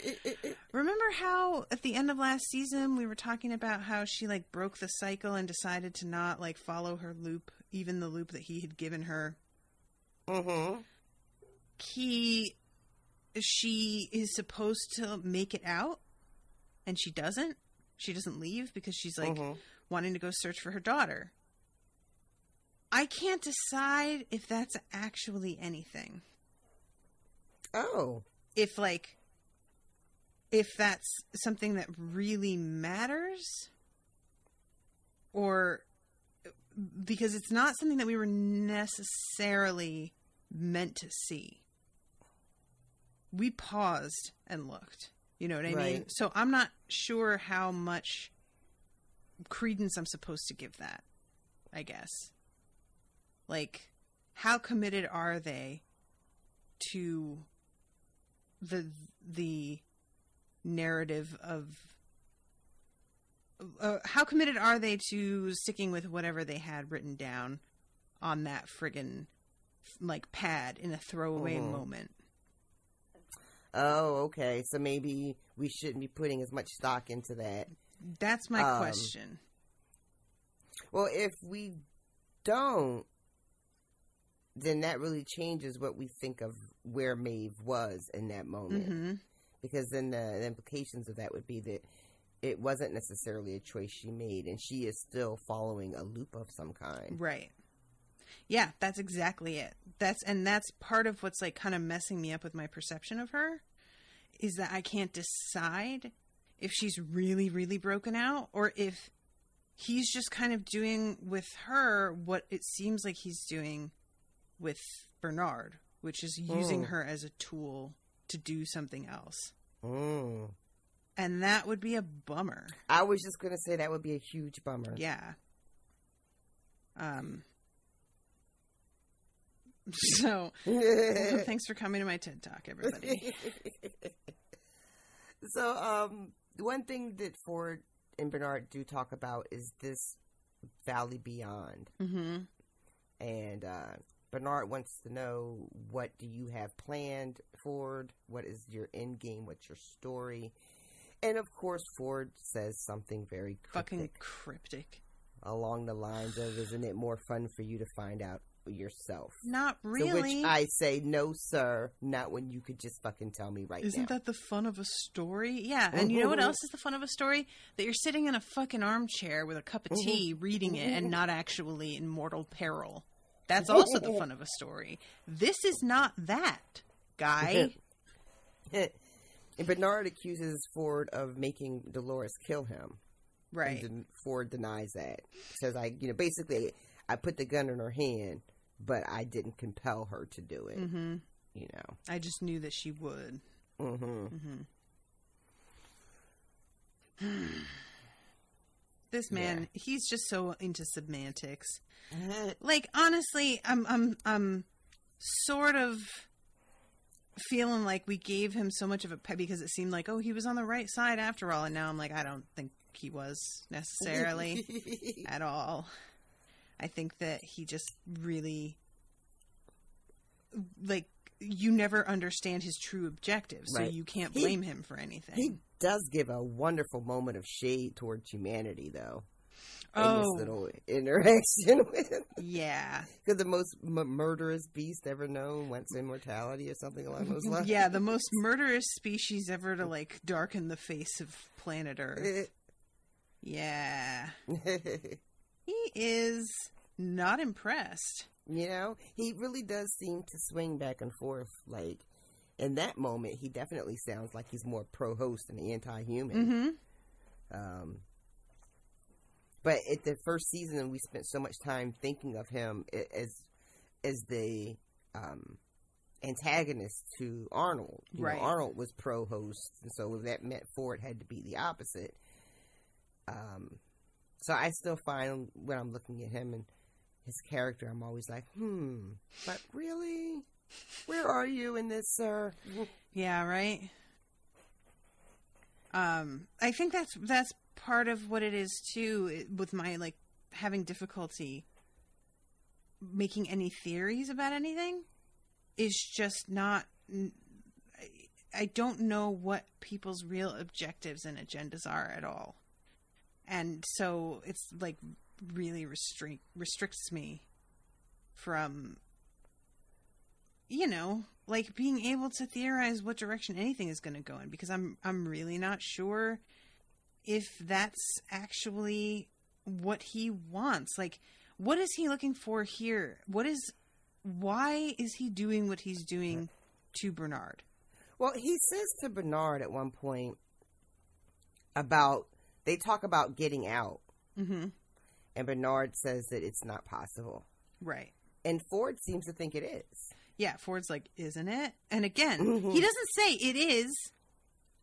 Remember how at the end of last season we were talking about how she like broke the cycle and decided to not like follow her loop, even the loop that he had given her? Mm-hmm. She is supposed to make it out, and she doesn't. She doesn't leave because she's like wanting to go search for her daughter. I can't decide if that's actually anything. Oh. If that's something that really matters, or because it's not something that we were necessarily meant to see. We paused and looked. You know what I mean? So I'm not sure how much credence I'm supposed to give that, I guess. Like, how committed are they to the narrative of... how committed are they to sticking with whatever they had written down on that friggin' like pad in a throwaway moment? Oh, okay. So maybe we shouldn't be putting as much stock into that. That's my question. Well, if we don't, then that really changes what we think of where Maeve was in that moment. Mm-hmm. Because then the implications of that would be that it wasn't necessarily a choice she made, and she is still following a loop of some kind. Right. Yeah, that's exactly it. That's part of what's like kind of messing me up with my perception of her, is that I can't decide if she's really, really broken out, or if he's just kind of doing with her what it seems like he's doing with Bernard, which is using her as a tool to do something else. And that would be a bummer. I was just going to say that would be a huge bummer. Yeah. So, thanks for coming to my TED Talk, everybody. So, one thing that Ford and Bernard do talk about is this Valley Beyond. Mm-hmm. And Bernard wants to know, what do you have planned, Ford? What is your end game? What's your story? And, of course, Ford says something very cryptic. Fucking cryptic. Along the lines of, isn't it more fun for you to find out yourself? Not really. To which I say, no, sir, not when you could just fucking tell me right now. Isn't that the fun of a story? Yeah, and you know what else is the fun of a story? That you're sitting in a fucking armchair with a cup of tea reading it and not actually in mortal peril. That's also the fun of a story. This is not that, guy. And Bernard accuses Ford of making Dolores kill him. Right. And Ford denies that. Says, basically, I put the gun in her hand, but I didn't compel her to do it. Mm-hmm. I just knew that she would. Mm-hmm. Mm-hmm. This man, he's just so into semantics. Like, honestly, I'm sort of feeling like we gave him so much of a pet because it seemed like, he was on the right side after all, and now I'm like, I don't think he was necessarily at all. I think that he just really, like, you never understand his true objectives, so you can't blame him for anything. He does give a wonderful moment of shade towards humanity, though. In this little interaction with him. Yeah. Because the most murderous beast ever known wants immortality or something along those lines. Yeah, the most murderous species ever to, like, darken the face of planet Earth. Yeah. He is not impressed. He really does seem to swing back and forth. Like, in that moment, he definitely sounds like he's more pro-host than anti-human. Mm-hmm. But at the first season, we spent so much time thinking of him as the antagonist to Arnold. Right. Arnold was pro-host, and so that meant Ford had to be the opposite. So I still find when I'm looking at him and his character, I'm always like, but really? Where are you in this, sir? Yeah, right? I think that's part of what it is too, with my, like, having difficulty making any theories about anything, is just not, I don't know what people's real objectives and agendas are at all. And so it's, like, really restricts me from, like, being able to theorize what direction anything is going to go in, because I'm really not sure if that's actually what he wants. Like, what is he looking for here? Why is he doing what he's doing to Bernard? Well, he says to Bernard at one point they talk about getting out. Mm-hmm. And Bernard says that it's not possible. Right. And Ford seems to think it is. Yeah, Ford's like, isn't it? And again, he doesn't say it is.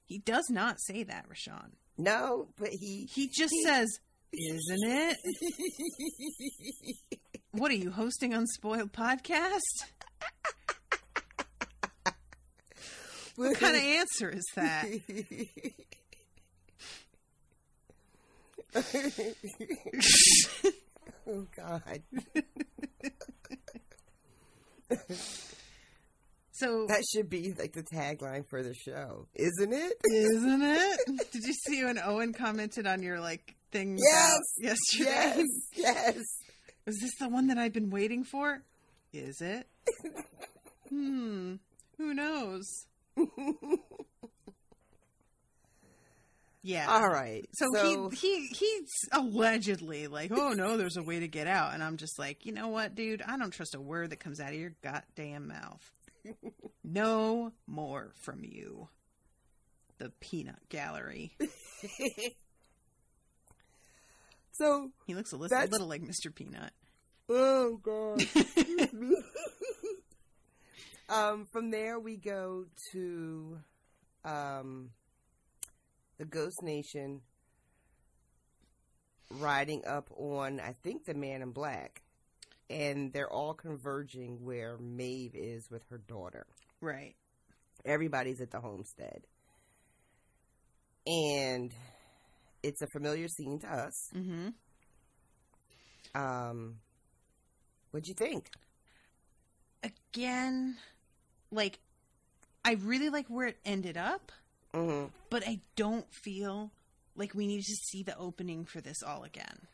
He does not say that, RoShawn. No, but he just says, isn't it? What are you, hosting Unspoiled Podcast? What kind of answer is that? Oh, God. So that should be like the tagline for the show, isn't it? Isn't it? Did you see when Owen commented on your, like, thing yesterday? Yes. Was this the one that I've been waiting for? Is it? Who knows? Yeah. All right. So he's allegedly like, oh no, there's a way to get out, and I'm just like, you know what, dude? I don't trust a word that comes out of your goddamn mouth. No more from you. The peanut gallery. So he looks a little like Mr. Peanut. Oh God! Excuse me. From there we go to the Ghost Nation riding up on, I think, the Man in Black, and they're all converging where Maeve is with her daughter. Right. Everybody's at the homestead, and it's a familiar scene to us. Mm-hmm. What'd you think? Again, like, I really like where it ended up, but I don't feel like we need to see the opening for this all again.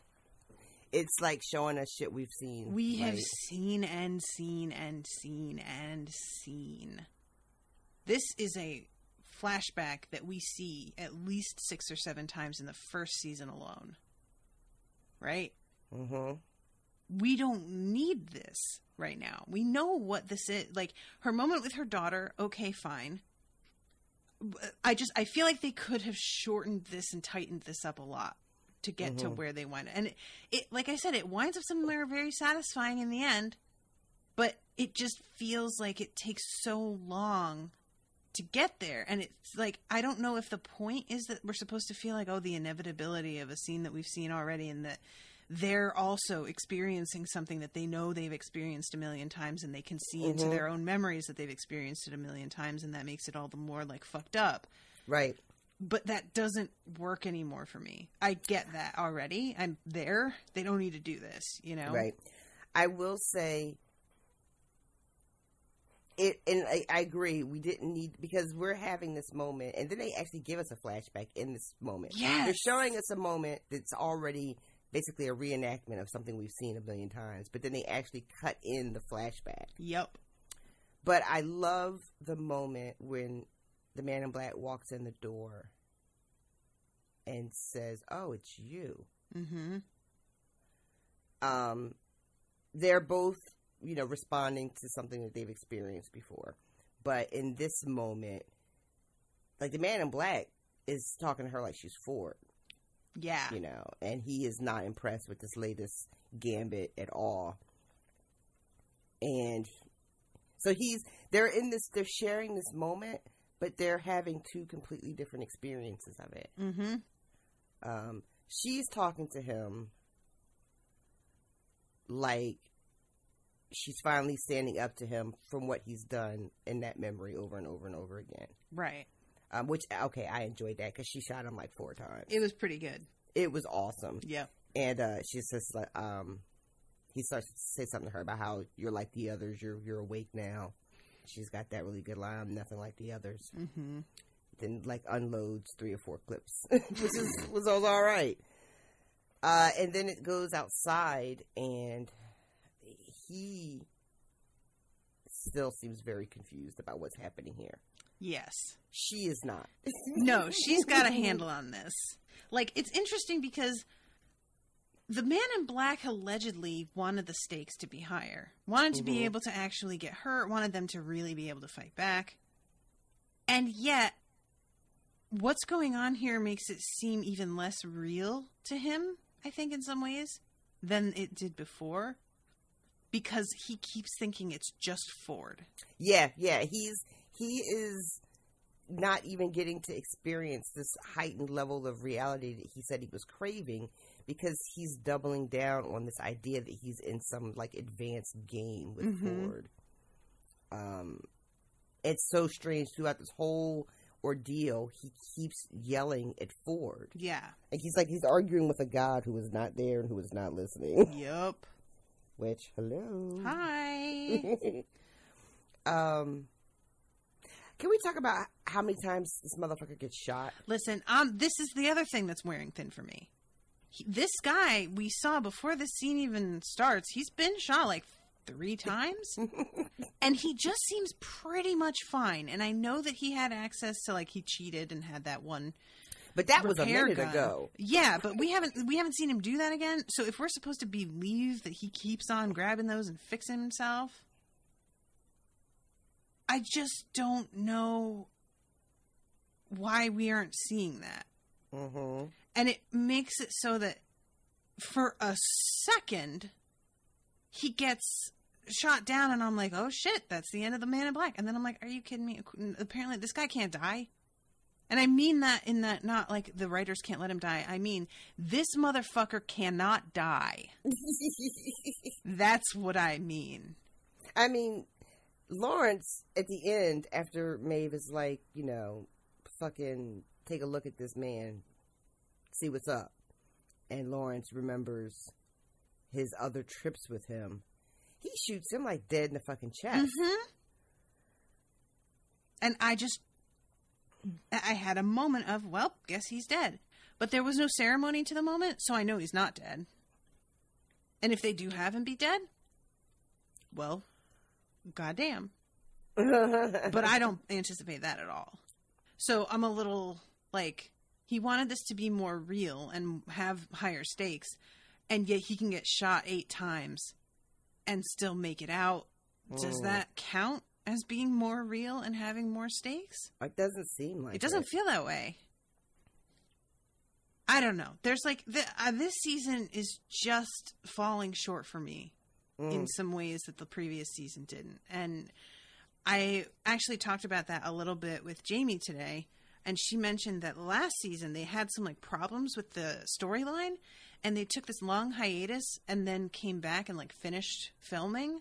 It's like showing us shit we've seen. We have seen and seen and seen and seen. This is a flashback that we see at least 6 or 7 times in the first season alone. Right? Mm-hmm. We don't need this right now. We know what this is. Like, her moment with her daughter, okay, fine. I feel like they could have shortened this and tightened this up a lot to get to where they went. And it, like I said, it winds up somewhere very satisfying in the end, but it just feels like it takes so long to get there. And it's like, I don't know if the point is that we're supposed to feel like, oh, the inevitability of a scene that we've seen already, and that they're also experiencing something that they know they've experienced a million times, and they can see into their own memories that they've experienced it a million times, and that makes it all the more like fucked up. Right. But that doesn't work anymore for me. I get that already. I'm there. They don't need to do this, you know? Right. I will say it, and I agree, we didn't need, because we're having this moment, and then they actually give us a flashback in this moment. Yes. They're showing us a moment that's already basically a reenactment of something we've seen a million times, but then they actually cut in the flashback. Yep. But I love the moment when the Man in Black walks in the door and says, "Oh, it's you." Mm-hmm. They're both, you know, responding to something that they've experienced before. But in this moment, like, the Man in Black is talking to her like she's Ford. Yeah. You know, and he is not impressed with this latest gambit at all. And so they're sharing this moment, but they're having two completely different experiences of it. Mm-hmm. She's talking to him like she's finally standing up to him from what he's done in that memory over and over and over again. Right. Which, okay, I enjoyed that because she shot him like 4 times. It was pretty good. It was awesome. Yeah. And she says, he starts to say something to her about how you're like the others, you're awake now. She's got that really good line, nothing like the others. Mm-hmm. Then, like, unloads 3 or 4 clips, which was all right. And then it goes outside, and he still seems very confused about what's happening here. Yes. She is not. No, she's got a handle on this. Like, it's interesting because the Man in Black allegedly wanted the stakes to be higher. Wanted to be able to actually get hurt. Wanted them to really be able to fight back. And yet, what's going on here makes it seem even less real to him, I think, in some ways, than it did before. Because he keeps thinking it's just Ford. Yeah. He is not even getting to experience this heightened level of reality that he said he was craving, because he's doubling down on this idea that he's in some, like, advanced game with Ford. It's so strange throughout this whole ordeal. He keeps yelling at Ford. Yeah. Like, he's arguing with a god who is not there and who is not listening. Yep. Which, hello. Hi. Can we talk about how many times this motherfucker gets shot? Listen, this is the other thing that's wearing thin for me. This guy we saw before this scene even starts, he's been shot like 3 times. And he just seems pretty much fine. And I know that he had access to, like, he cheated and had that one. But that was a repair minute gun. ago. Yeah, but we haven't seen him do that again. So if we're supposed to believe that he keeps on grabbing those and fixing himself, I just don't know why we aren't seeing that. Mm-hmm. And it makes it so that for a second, he gets shot down, and I'm like, oh shit, that's the end of the Man in Black. And then I'm like, are you kidding me? Apparently this guy can't die. And I mean that in that, not like the writers can't let him die. I mean, this motherfucker cannot die. That's what I mean. I mean, Lawrence, at the end, after Maeve is like, you know, fucking take a look at this man, see what's up. And Lawrence remembers his other trips with him. He shoots him like dead in the fucking chest. Mm-hmm. And I had a moment of, well, guess he's dead. But there was no ceremony to the moment, so I know he's not dead. And if they do have him be dead, well, goddamn. But I don't anticipate that at all. So I'm a little, like, he wanted this to be more real and have higher stakes, and yet he can get shot 8 times and still make it out. Does that count as being more real and having more stakes? It doesn't seem like it. It doesn't feel that way. I don't know. There's like, this season is just falling short for me in some ways that the previous season didn't. And I actually talked about that a little bit with Jamie today. And she mentioned that last season they had some like problems with the storyline, and they took this long hiatus and then came back and like finished filming,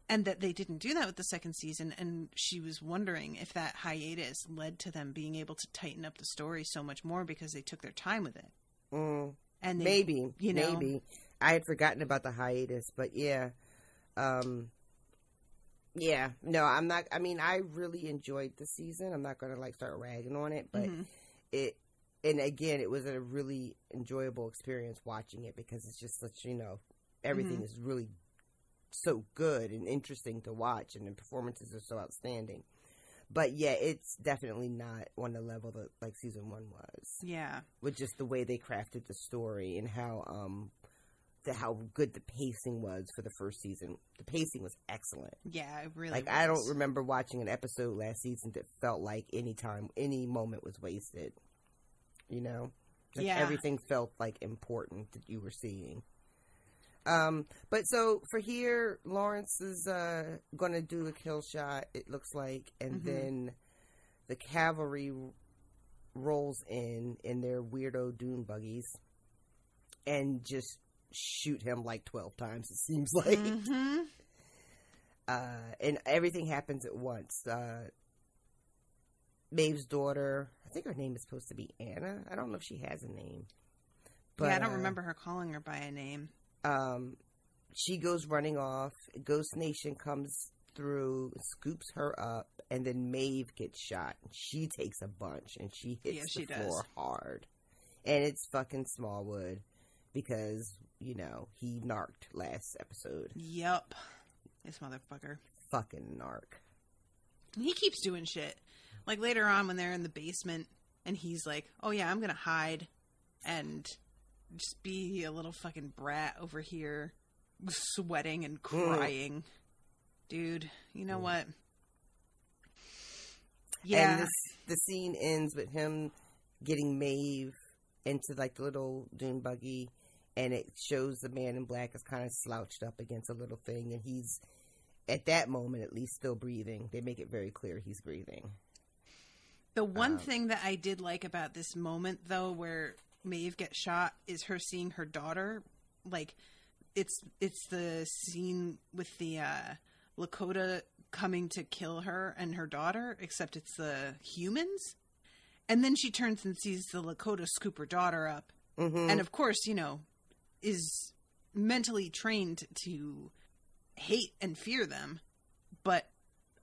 and that they didn't do that with the second season. And she was wondering if that hiatus led to them being able to tighten up the story so much more because they took their time with it. And they, maybe, you know, maybe I had forgotten about the hiatus, but yeah. Yeah, no, I'm not. I mean, I really enjoyed the season. I'm not going to like start ragging on it, but and again, it was a really enjoyable experience watching it because it's just such, you know, everything is really so good and interesting to watch, and the performances are so outstanding. But yeah, it's definitely not on the level that like season 1 was. Yeah, with just the way they crafted the story and how good the pacing was for the first season. The pacing was excellent. Yeah, it really was. I don't remember watching an episode last season that felt like any moment was wasted. You know? Like everything felt like important that you were seeing. But so for here, Lawrence is going to do a kill shot, it looks like, and then the cavalry rolls in their weirdo dune buggies and just shoot him like 12 times, it seems like. And everything happens at once. Maeve's daughter, I think her name is supposed to be Anna. I don't know if she has a name. But, I don't remember her calling her by a name. She goes running off. Ghost Nation comes through, scoops her up, and then Maeve gets shot. She takes a bunch, and she hits the floor hard. And it's fucking Smallwood. Because, you know, he narked last episode. Yep. This motherfucker. Fucking narc. He keeps doing shit. Like later on when they're in the basement and he's like, oh yeah, I'm gonna hide and just be a little fucking brat over here sweating and crying. Dude, you know what? Yeah. And the scene ends with him getting Maeve into like the little dune buggy. And it shows the Man in Black is kind of slouched up against a little thing. And he's, at that moment, at least still breathing. They make it very clear he's breathing. The one thing that I did like about this moment, though, where Maeve gets shot, is her seeing her daughter. Like, it's the scene with the Lakota coming to kill her and her daughter, except it's the humans. And then she turns and sees the Lakota scoop her daughter up. And, of course, you know, is mentally trained to hate and fear them, but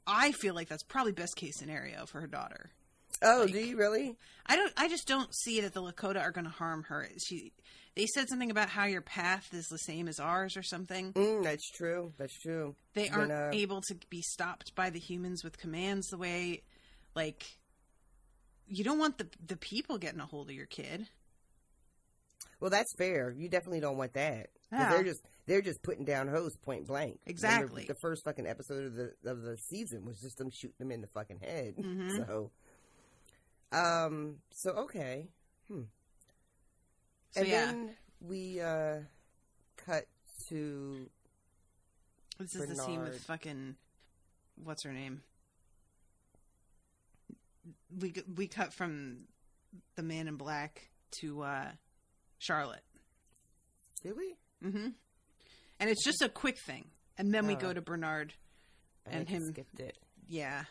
I feel like that's probably best case scenario for her daughter. Oh, like, do you really? I just don't see that the Lakota are going to harm her. They said something about how your path is the same as ours or something. That's true. That's true. They aren't able to be stopped by the humans with commands the way, like, you don't want the people getting a hold of your kid. Well, that's fair. You definitely don't want that. Yeah. They're just putting down hoes point blank. Exactly. The first fucking episode of the season was just them shooting them in the fucking head. So okay. So, then we cut to this is the scene with fucking what's her name. We cut from the Man in Black to Charlotte. Did we? Mm-hmm. And it's just a quick thing, and then we go to Bernard and him. Skipped it. Yeah,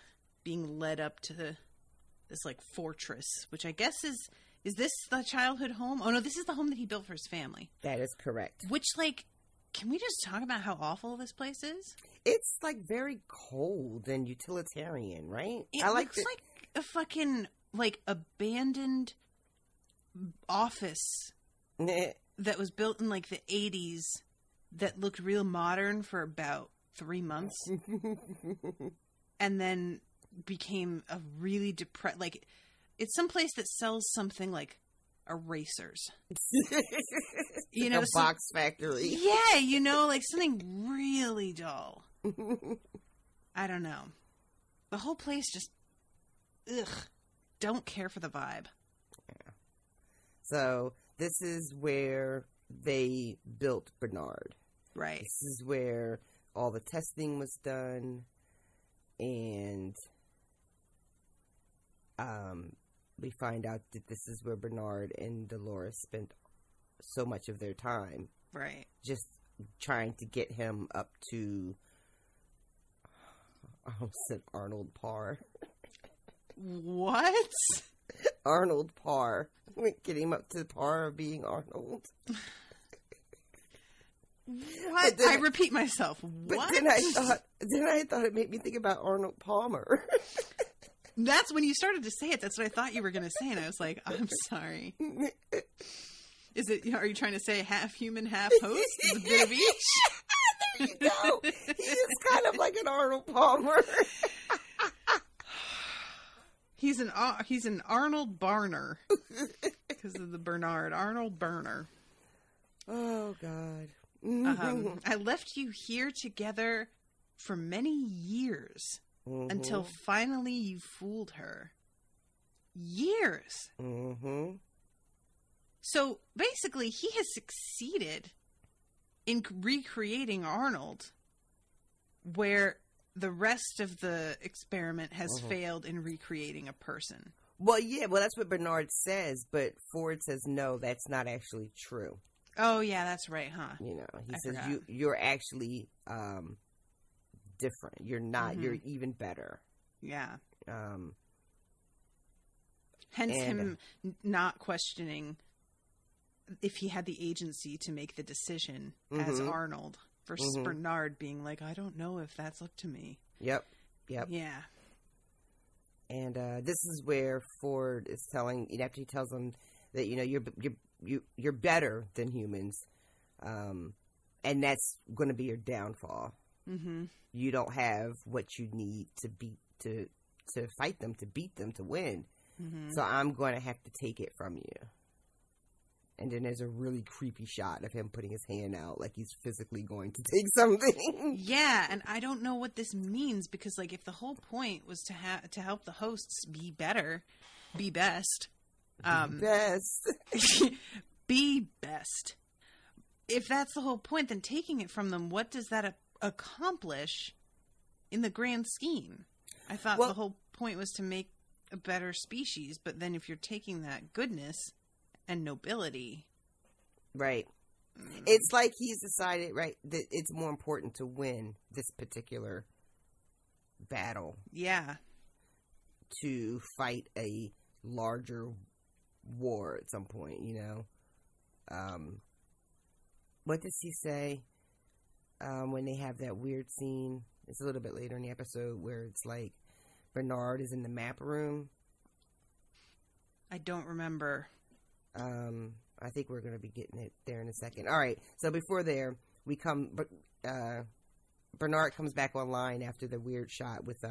being led up to this like fortress, which I guess is this the childhood home? Oh no, this is the home that he built for his family. That is correct. Which, like, can we just talk about how awful this place is? It's like very cold and utilitarian, right? It looks like a fucking like abandoned office that was built in like the 80s that looked real modern for about 3 months and then became a really depressed, like, it's some place that sells something like erasers. You know, a box factory. Yeah, you know, like something really dull. I don't know. The whole place just, don't care for the vibe. Yeah. So this is where they built Bernard. Right. This is where all the testing was done, and we find out that this is where Bernard and Dolores spent so much of their time. Right. Just trying to get him up to, I almost said Arnold Parr. What? Arnold Parr. Get him up to the par of being Arnold. What? I repeat myself. What? But then I thought it made me think about Arnold Palmer. That's when you started to say it. That's what I thought you were going to say, and I was like, I'm sorry. Is it? Are you trying to say half human, half host? Is a bit of each? There you go. He is kind of like an Arnold Palmer. He's an Arnold Barner because of the Bernard Arnold Burner. Oh God. I left you here together for many years until finally you fooled her. Years. So basically, he has succeeded in recreating Arnold, where the rest of the experiment has failed in recreating a person. Well, yeah, that's what Bernard says, but Ford says, no, that's not actually true. Oh, yeah, that's right, huh? You know, he says, you're actually different. You're not. You're even better. Yeah. Hence him not questioning if he had the agency to make the decision as Arnold versus Bernard being like, I don't know if that's up to me. Yep. Yeah. And this is where Ford is telling, after he tells him that, you know, you're better than humans, and that's going to be your downfall. You don't have what you need to fight them, to beat them, to win. So I'm going to have to take it from you. And then there's a really creepy shot of him putting his hand out like he's physically going to take something. Yeah, and I don't know what this means because, like, if the whole point was to help the hosts be better, be best. Be best. If that's the whole point, then taking it from them, what does that accomplish in the grand scheme? I thought the whole point was to make a better species, but then if you're taking that goodness and nobility. Right. It's like he's decided, right, that it's more important to win this particular battle. Yeah. To fight a larger war at some point, you know. What does he say when they have that weird scene? It's a little bit later in the episode where it's like Bernard is in the map room. I don't remember. I think we're going to be getting it there in a second. All right. So before there, Bernard comes back online after the weird shot with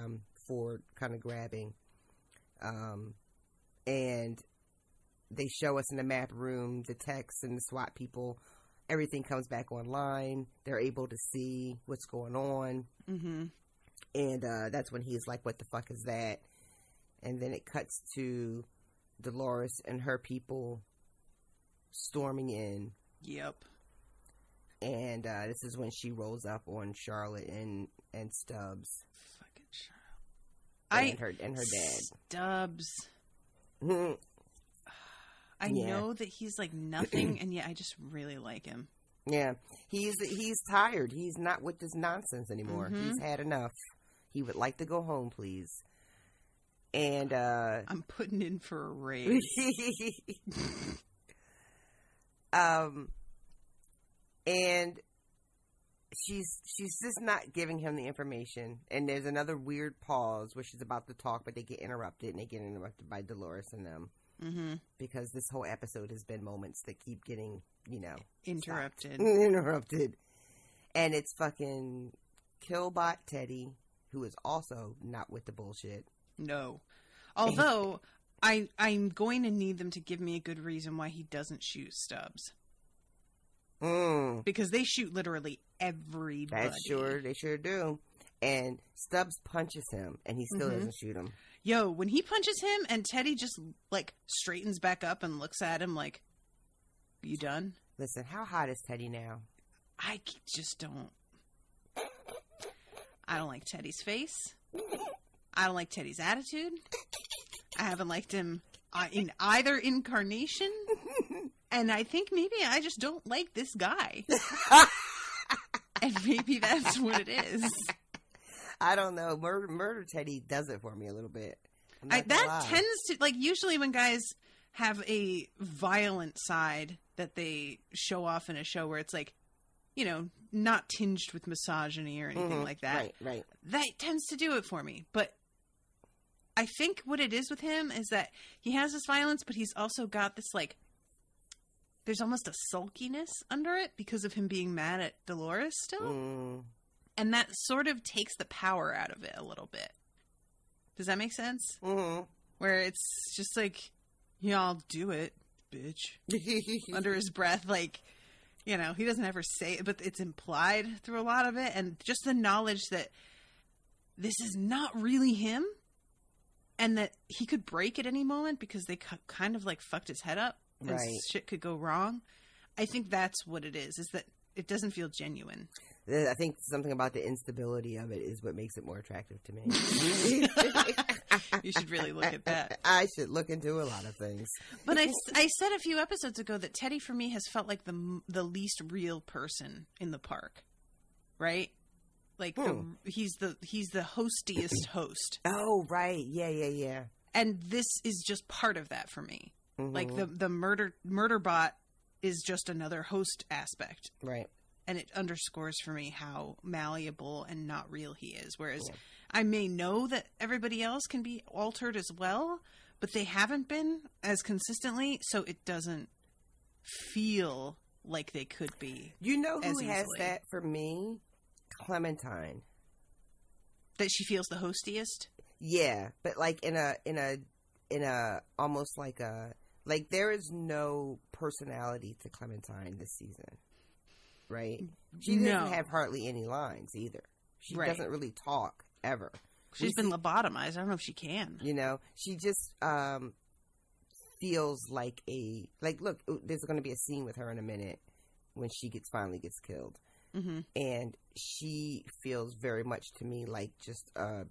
Ford kind of grabbing. And they show us in the map room, the techs and the SWAT people. Everything comes back online. They're able to see what's going on. And that's when he's like, what the fuck is that? And then it cuts to Dolores and her people storming in. Yep. And this is when she rolls up on Charlotte and Stubbs. Fucking Charlotte. And her dad. Stubbs. I know that he's like nothing, and yet I just really like him. Yeah. He's tired. He's not with this nonsense anymore. He's had enough. He would like to go home, please. And I'm putting in for a raise. And she's just not giving him the information. And there's another weird pause where she's about to talk, but they get interrupted, and they get interrupted by Dolores and them. Mm-hmm. Because this whole episode has been moments that keep getting, interrupted. Interrupted. And it's fucking Killbot Teddy, who is also not with the bullshit. No. Although, I'm going to need them to give me a good reason why he doesn't shoot Stubbs. Because they shoot literally everybody. They sure do. And Stubbs punches him, and he still doesn't shoot him. Yo, when he punches him, and Teddy just, like, straightens back up and looks at him like, you done? Listen, how hot is Teddy now? I just don't. I don't like Teddy's face. I don't like Teddy's attitude. I haven't liked him in either incarnation. And I think maybe I just don't like this guy. And maybe that's what it is. I don't know. Murder Teddy does it for me a little bit. That tends to, like, usually when guys have a violent side that they show off in a show where it's like, not tinged with misogyny or anything like that. Right. That tends to do it for me. But I think what it is with him is that he has this violence, but he's also got this, like, there's almost a sulkiness under it because of him being mad at Dolores still. And that sort of takes the power out of it a little bit. Does that make sense? Where it's just like, I'll do it, bitch. Under his breath, like, he doesn't ever say it, but it's implied through a lot of it. And just the knowledge that this is not really him and that he could break at any moment because they kind of like fucked his head up and shit could go wrong. I think that's what it is that it doesn't feel genuine. I think something about the instability of it is what makes it more attractive to me. You should really look at that. I should look into a lot of things. But I said a few episodes ago that Teddy for me has felt like the least real person in the park, right? Like he's the hostiest host. Oh, right. Yeah. And this is just part of that for me. Like the murder bot is just another host aspect. Right. And it underscores for me how malleable and not real he is. Whereas I may know that everybody else can be altered as well, but they haven't been as consistently, so it doesn't feel like they could be. You know who has that for me? Clementine. That she feels the hostiest? Yeah, but like in a almost like a, like there is no personality to Clementine this season. Right? She doesn't have hardly any lines either. She doesn't really talk ever. She's been lobotomized. I don't know if she can. She just feels like look, there's going to be a scene with her in a minute when she finally gets killed. And she feels very much to me like just a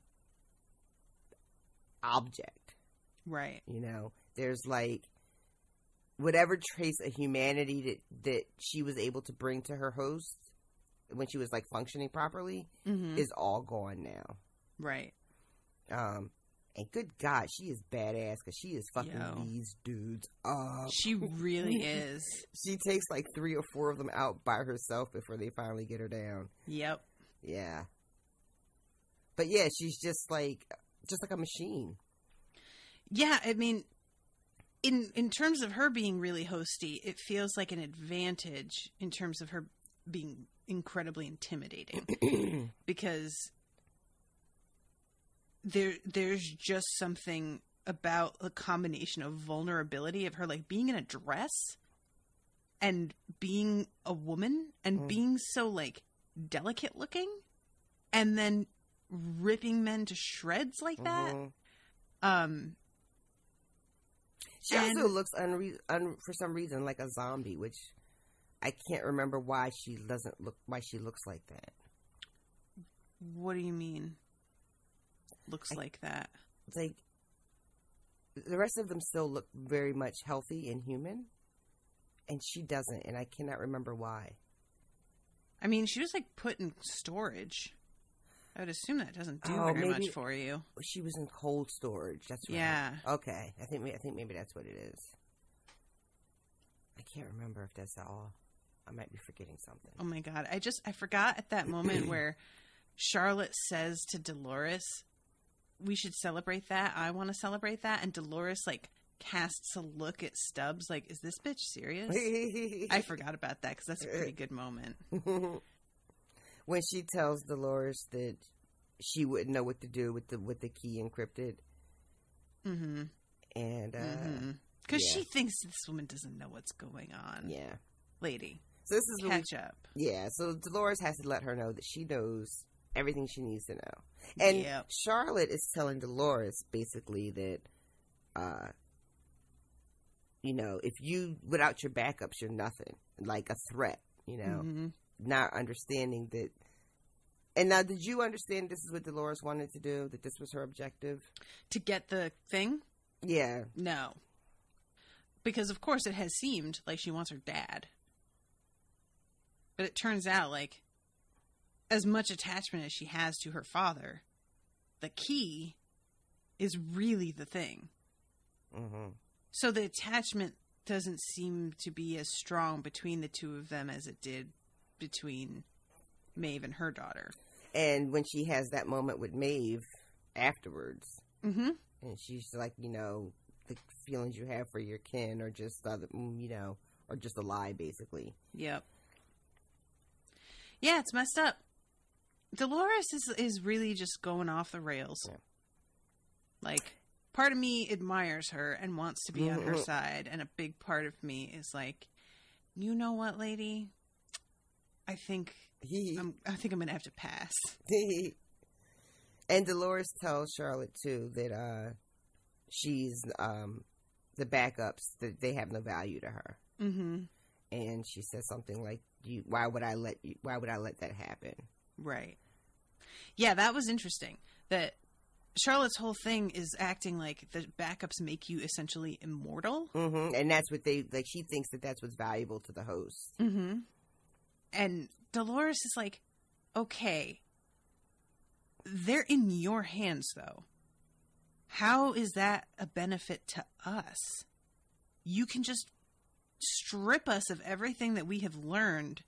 object. Right. There's like whatever trace of humanity that she was able to bring to her host when she was like functioning properly is all gone now. Right. And good God, she is badass because she is fucking these dudes up. She really is. She takes like 3 or 4 of them out by herself before they finally get her down. Yep. Yeah. But yeah, she's just like a machine. Yeah, I mean, in terms of her being really hosty, it feels like an advantage in terms of her being incredibly intimidating because there's just something about a combination of vulnerability of her like being in a dress and being a woman and being so like delicate looking and then ripping men to shreds like that. She also looks for some reason like a zombie, which I can't remember why she looks like that. What do you mean? Looks like that? It's like the rest of them still look very much healthy and human, and she doesn't, and I cannot remember why. I mean, she was like put in storage. I would assume that doesn't do very much for you. She was in cold storage. That's right. Yeah. Okay. I think maybe that's what it is. I can't remember if that's all. I might be forgetting something. Oh my God. I forgot at that moment where Charlotte says to Dolores, we should celebrate that. I want to celebrate that. And Dolores like casts a look at Stubbs like, is this bitch serious? I forgot about that because that's a pretty good moment. When she tells Dolores that she wouldn't know what to do with the key encrypted. Mm-hmm. And because she thinks this woman doesn't know what's going on. Yeah. Lady. So this is catch up. Yeah, so Dolores has to let her know that she knows everything she needs to know. And Charlotte is telling Dolores basically that if you without your backups you're nothing. Like a threat, not understanding that. And now, did you understand this is what Dolores wanted to do? That this was her objective? To get the thing? Yeah. No. Because, of course, it has seemed like she wants her dad. But it turns out, like, as much attachment as she has to her father, the key is really the thing. Mm-hmm. So the attachment doesn't seem to be as strong between the two of them as it did between Maeve and her daughter. And when she has that moment with Maeve afterwards, and she's like, the feelings you have for your kin are just or just a lie, basically. Yep. Yeah, it's messed up. Dolores is really just going off the rails. Yeah. Like, part of me admires her and wants to be on her side, and a big part of me is like, you know what, lady? I think I'm going to have to pass. And Dolores tells Charlotte too that she's the backups, that they have no value to her. Mm-hmm. And she says something like, why would I let that happen? Right. Yeah, that was interesting. That Charlotte's whole thing is acting like the backups make you essentially immortal. Mm-hmm. And that's what she thinks that's what's valuable to the host. Mm-hmm. And Dolores is like, okay, they're in your hands, though. How is that a benefit to us? You can just strip us of everything that we have learned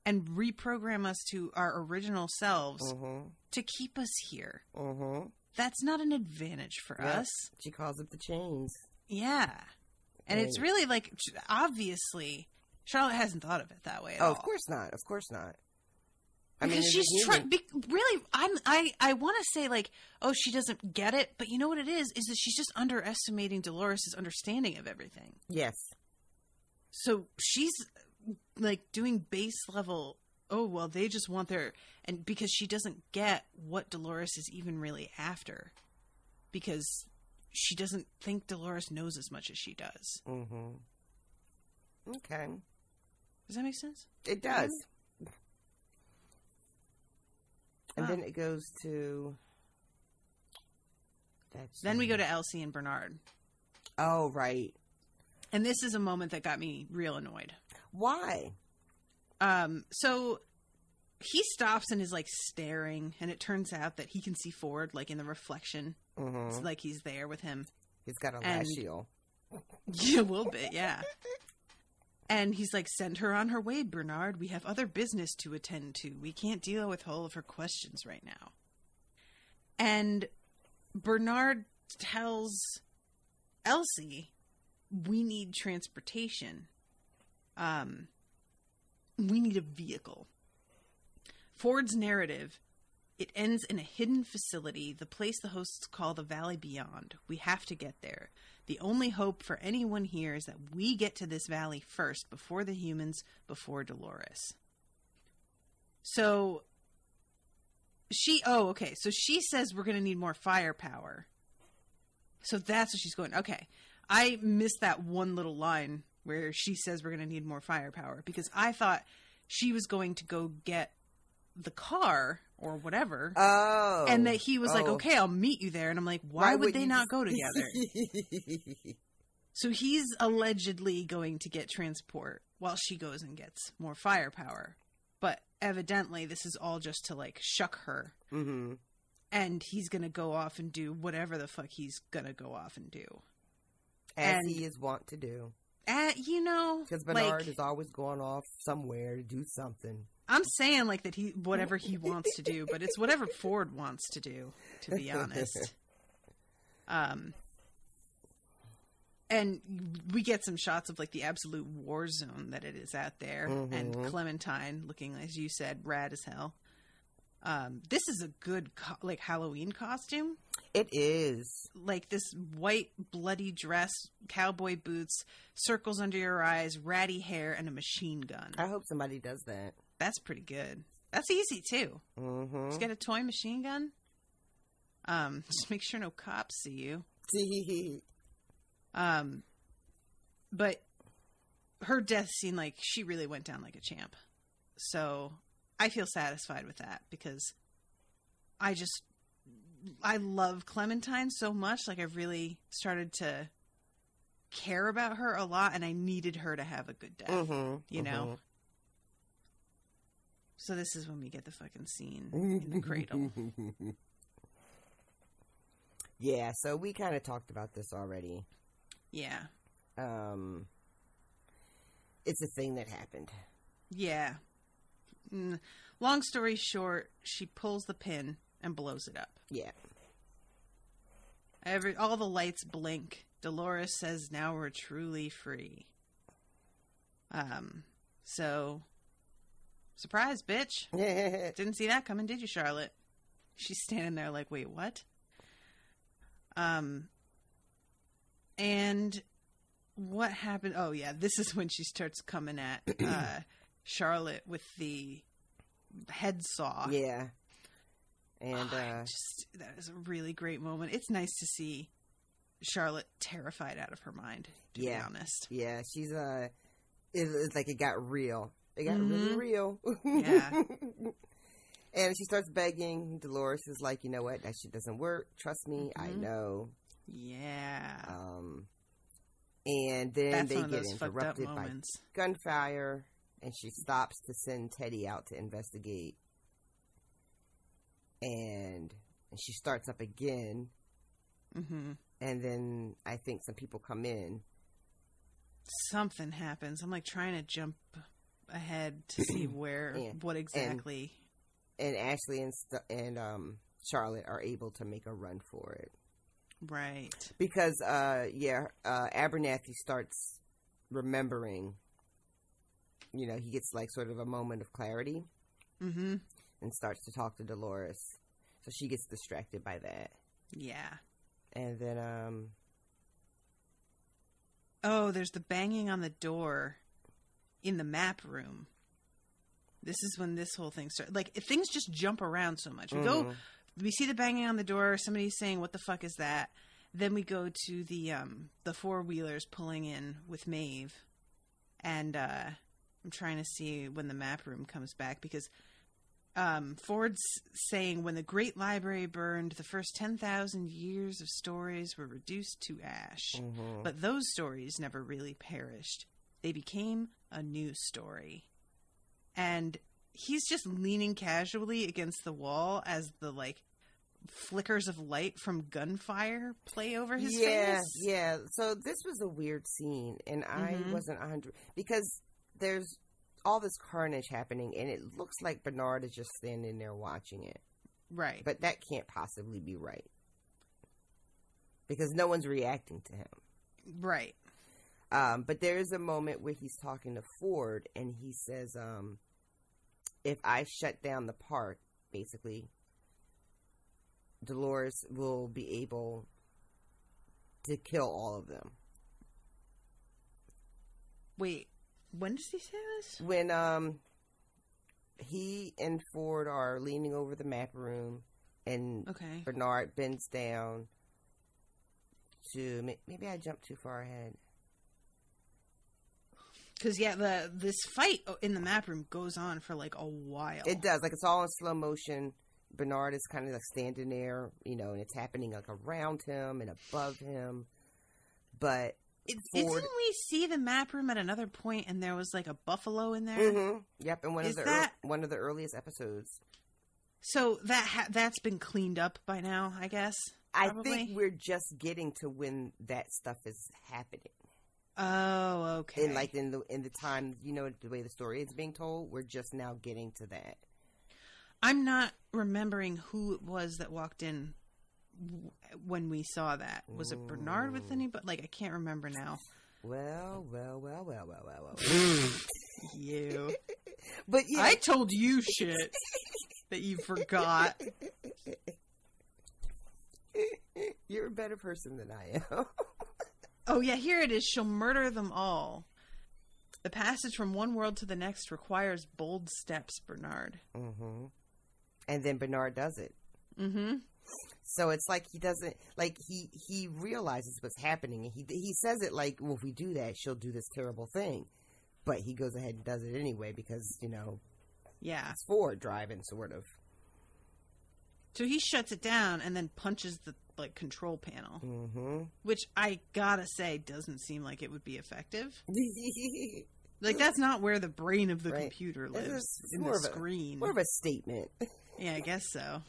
and reprogram us to our original selves to keep us here. Mm-hmm. That's not an advantage for us. She calls it the chains. Yeah. And it's really like, obviously, Charlotte hasn't thought of it that way at all. Of course not. Of course not. Because she's trying. Really, I want to say like, oh, she doesn't get it, but you know what it is that she's just underestimating Dolores' understanding of everything. Yes. So she's like doing base level. Oh well, they just want and because she doesn't get what Dolores is even really after, because she doesn't think Dolores knows as much as she does. Mm-hmm. Okay. Does that make sense? It does. And then it goes to... Then we go to Elsie and Bernard. Oh, right. And this is a moment that got me real annoyed. Why? So he stops and is like staring, and it turns out that he can see Ford like in the reflection. Mm-hmm. It's like he's there with him. He's got a lashio. Yeah, a little bit, yeah. And he's like, send her on her way, Bernard. We have other business to attend to. We can't deal with all of her questions right now. And Bernard tells Elsie, we need transportation. We need a vehicle. Ford's narrative, it ends in a hidden facility, the place the hosts call the Valley Beyond. We have to get there. The only hope for anyone here is that we get to this valley first, before the humans, before Dolores. So so she says we're going to need more firepower. So that's what she's going, okay. I missed that one little line where she says we're going to need more firepower, because I thought she was going to go get the car or whatever. Oh. And that he was like, okay, I'll meet you there. And I'm like, why would they not go together? So he's allegedly going to get transport while she goes and gets more firepower. But evidently this is all just to like shuck her. Mm-hmm. And he's going to go off and do whatever the fuck he's going to go off and do. As he is wont to do. You know. Because Bernard is always going off somewhere to do something. I'm saying like that whatever he wants to do, but it's whatever Ford wants to do, to be honest. And we get some shots of like the absolute war zone that it is out there. Mm-hmm. And Clementine looking, as you said, rad as hell. This is a good like Halloween costume. It is. Like this white bloody dress, cowboy boots, circles under your eyes, ratty hair, and a machine gun. I hope somebody does that. That's pretty good. That's easy too. Mm-hmm. Just get a toy machine gun. Just make sure no cops see you. But her death scene, like, she really went down like a champ. So I feel satisfied with that, because I love Clementine so much. Like, I really started to care about her a lot, and I needed her to have a good death, you know? So this is when we get the fucking scene in the cradle. Yeah, so we kind of talked about this already. Yeah. It's a thing that happened. Yeah. Long story short, she pulls the pin and blows it up. Yeah. All the lights blink. Dolores says, now we're truly free. So, surprise, bitch. Didn't see that coming, did you, Charlotte? She's standing there like, wait, what? And what happened? Oh, yeah, this is when she starts coming at Charlotte with the head saw. Yeah. And that is a really great moment. It's nice to see Charlotte terrified out of her mind, to be honest. Yeah, she's it's like it got real. It got really real. Yeah. And she starts begging. Dolores is like, you know what? That shit doesn't work. Trust me, I know. Yeah. And then That's they get interrupted by gunfire, and she stops to send Teddy out to investigate. And she starts up again. Mm-hmm. And then I think some people come in. Something happens. I'm like trying to jump ahead to see what exactly. And Ashley and Charlotte are able to make a run for it. Right. Because, Abernathy starts remembering, you know, he gets like sort of a moment of clarity. Mm-hmm. And starts to talk to Dolores. So she gets distracted by that. Yeah. And then, oh, there's the banging on the door in the map room. This is when this whole thing starts. Like, things just jump around so much. We see the banging on the door. Somebody's saying, what the fuck is that? Then we go to the four-wheelers pulling in with Maeve. And I'm trying to see when the map room comes back, because Ford's saying, when the Great Library burned, the first 10,000 years of stories were reduced to ash. Mm-hmm. But those stories never really perished. They became a new story. And he's just leaning casually against the wall as the, like, flickers of light from gunfire play over his face. Yeah. So this was a weird scene, and I wasn't 100... Because there's all this carnage happening, and it looks like Bernard is just standing there watching it. Right. But that can't possibly be right. Because no one's reacting to him. Right. But there is a moment where he's talking to Ford, and he says, if I shut down the park, basically, Dolores will be able to kill all of them. Wait, when does he say this? When he and Ford are leaning over the map room, and Bernard bends down, to, maybe I jumped too far ahead. Because, this fight in the map room goes on for, like, a while. It does. Like, it's all in slow motion. Bernard is kind of, like, standing there, you know, and it's happening, like, around him and above him. But didn't we see the map room at another point and there was, like, a buffalo in there? Mm-hmm. Yep, in one of the earliest episodes. So that's been cleaned up by now, I guess? Probably? I think we're just getting to when that stuff is happening. Oh, okay. And like in the time, you know, the way the story is being told, we're just now getting to that. I'm not remembering who it was that walked in when we saw that. Was it Bernard with anybody? Like, I can't remember now. Well. You. But yeah, I told you shit that you forgot. You're a better person than I am. Oh, yeah, here it is. She'll murder them all. The passage from one world to the next requires bold steps, Bernard. Mm-hmm. And then Bernard does it. Mm-hmm. So it's like he doesn't, like, he realizes what's happening. And he says it like, well, if we do that, she'll do this terrible thing. But he goes ahead and does it anyway because, you know, yeah, it's forward driving, sort of. So he shuts it down and then punches the, like, control panel. Mm-hmm. Which I gotta say doesn't seem like it would be effective. Like, that's not where the brain of the computer lives. It's in the screen. More of a statement. Yeah, I guess so.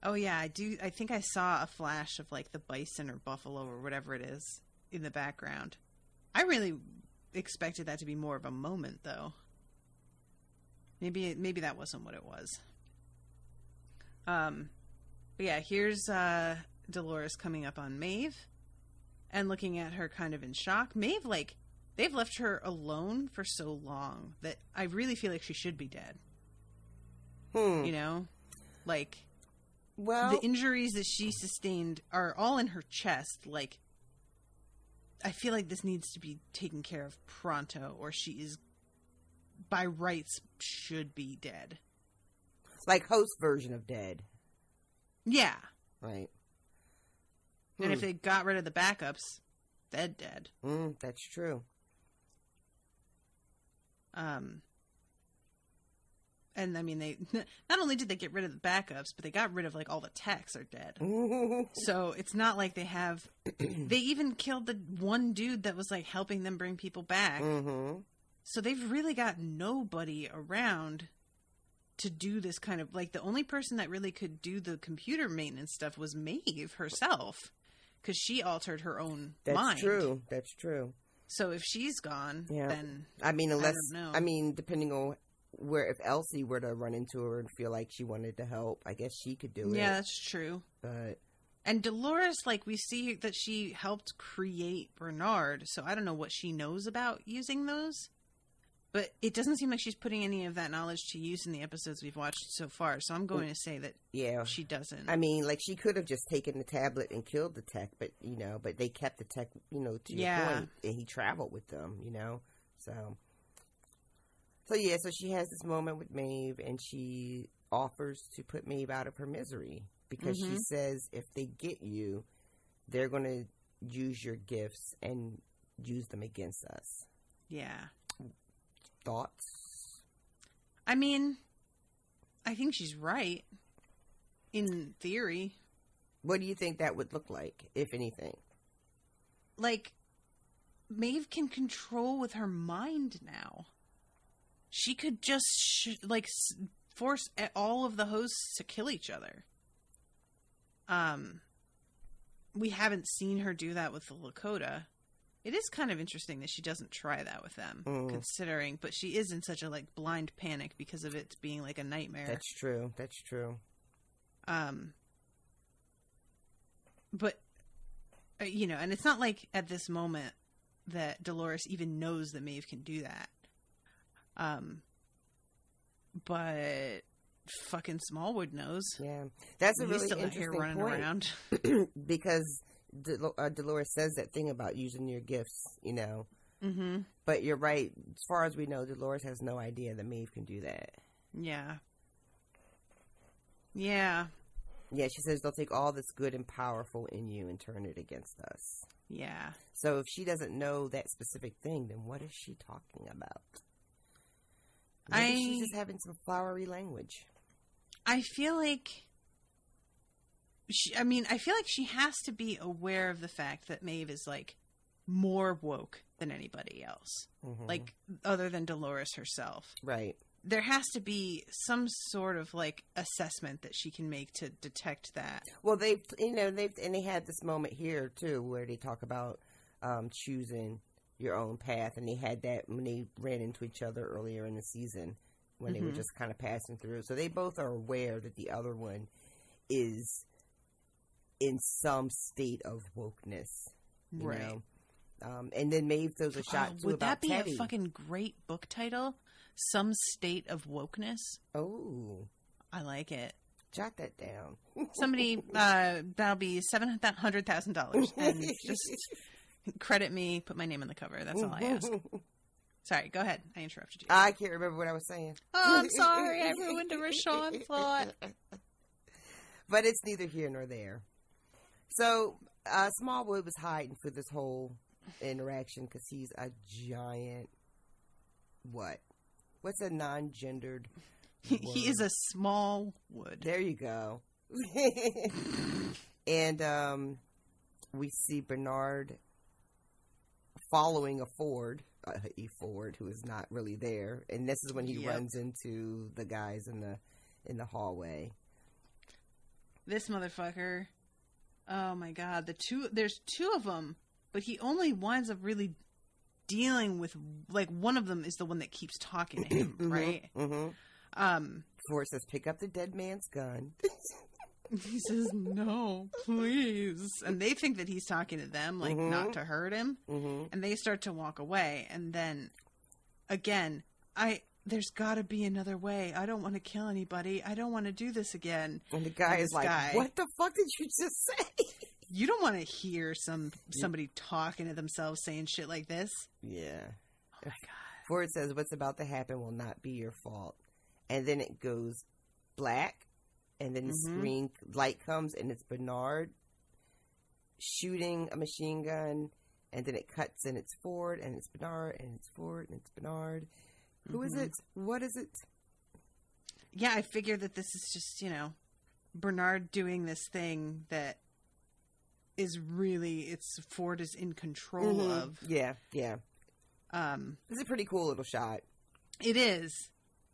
Oh, yeah, I think I saw a flash of, like, the bison or buffalo or whatever it is in the background. I really expected that to be more of a moment, though. Maybe that wasn't what it was. But yeah, here's Dolores coming up on Maeve and looking at her kind of in shock. Maeve, like, they've left her alone for so long that I really feel like she should be dead. You know? Like, well, the injuries that she sustained are all in her chest. Like, I feel like this needs to be taken care of pronto, or she is, by rights, should be dead. Like Host's version of dead. Yeah. Right. And if they got rid of the backups, they're dead. That's true. And I mean, they not only did they get rid of the backups, but they got rid of, like, all the techs are dead. So it's not like they have. They even killed the one dude that was, like, helping them bring people back. Mm-hmm. So they've really got nobody around to do this kind of, like, the only person that really could do the computer maintenance stuff was Maeve herself, because she altered her own mind. That's true. So if she's gone, then I mean, I don't know. I mean, depending on if Elsie were to run into her and feel like she wanted to help, I guess she could do it. Yeah, that's true. And Dolores, like, we see that she helped create Bernard, so I don't know what she knows about using those. But it doesn't seem like she's putting any of that knowledge to use in the episodes we've watched so far. So I'm going to say that she doesn't. I mean, like, she could have just taken the tablet and killed the tech, but they kept the tech, to your point, and he traveled with them, So she has this moment with Maeve, and she offers to put Maeve out of her misery because she says if they get you, they're going to use your gifts and use them against us. Yeah. Thoughts? I mean, I think she's right, in theory. What do you think that would look like, if anything? Like, Maeve can control with her mind now. She could just, force all of the hosts to kill each other. We haven't seen her do that with the Lakota. It is kind of interesting that she doesn't try that with them, considering, but she is in such a, like, blind panic because of it being, like, a nightmare. That's true. But, and it's not like at this moment that Dolores even knows that Maeve can do that. But fucking Smallwood knows. Yeah. That's a really still interesting out here running point. Around. Because Dolores says that thing about using your gifts, Mm-hmm. But you're right. As far as we know, Dolores has no idea that Maeve can do that. Yeah. Yeah. Yeah, she says they'll take all that's good and powerful in you and turn it against us. Yeah. So if she doesn't know that specific thing, then what is she talking about? Maybe she's just having some flowery language. I feel like I feel like she has to be aware of the fact that Maeve is like more woke than anybody else. Mm-hmm. Like other than Dolores herself. Right. There has to be some sort of like assessment that she can make to detect that. Well, they had this moment here too where they talk about choosing your own path, and they had that when they ran into each other earlier in the season when they were just kind of passing through. So they both are aware that the other one is in some state of wokeness, you know? And then Maeve throws a shot too about Teddy. Would that be a fucking great book title? Some state of wokeness. Oh, I like it. Jot that down. Somebody, that'll be $700,000, and just credit me. Put my name on the cover. That's all I ask. Sorry, go ahead. I interrupted you. I can't remember what I was saying. Oh, I'm sorry. I ruined a RoShawn thought. But it's neither here nor there. So Smallwood was hiding for this whole interaction because he's a giant. What? What's a non-gendered word? He is a small wood. There you go. And we see Bernard following a Ford who is not really there, and this is when he runs into the guys in the hallway. This motherfucker. Oh my god, there's two of them, but he only winds up really dealing with, like, one of them is the one that keeps talking to him, right? Ford says, pick up the dead man's gun. He says, no, please. And they think that he's talking to them, like, not to hurt him. And they start to walk away. And then, again, there's got to be another way. I don't want to kill anybody. I don't want to do this again. And the guy is like, what the fuck did you just say? You don't want to hear somebody talking to themselves saying shit like this. Yeah. Oh my god. Ford says, what's about to happen will not be your fault. And then it goes black, and then the screen light comes, and it's Bernard shooting a machine gun, and then it cuts, and it's Ford, and it's Bernard, and it's Ford, and it's Bernard. Who is it? What is it? Yeah, I figure that this is just, Bernard doing this thing that is really, Ford is in control of. Yeah. This is a pretty cool little shot. It is.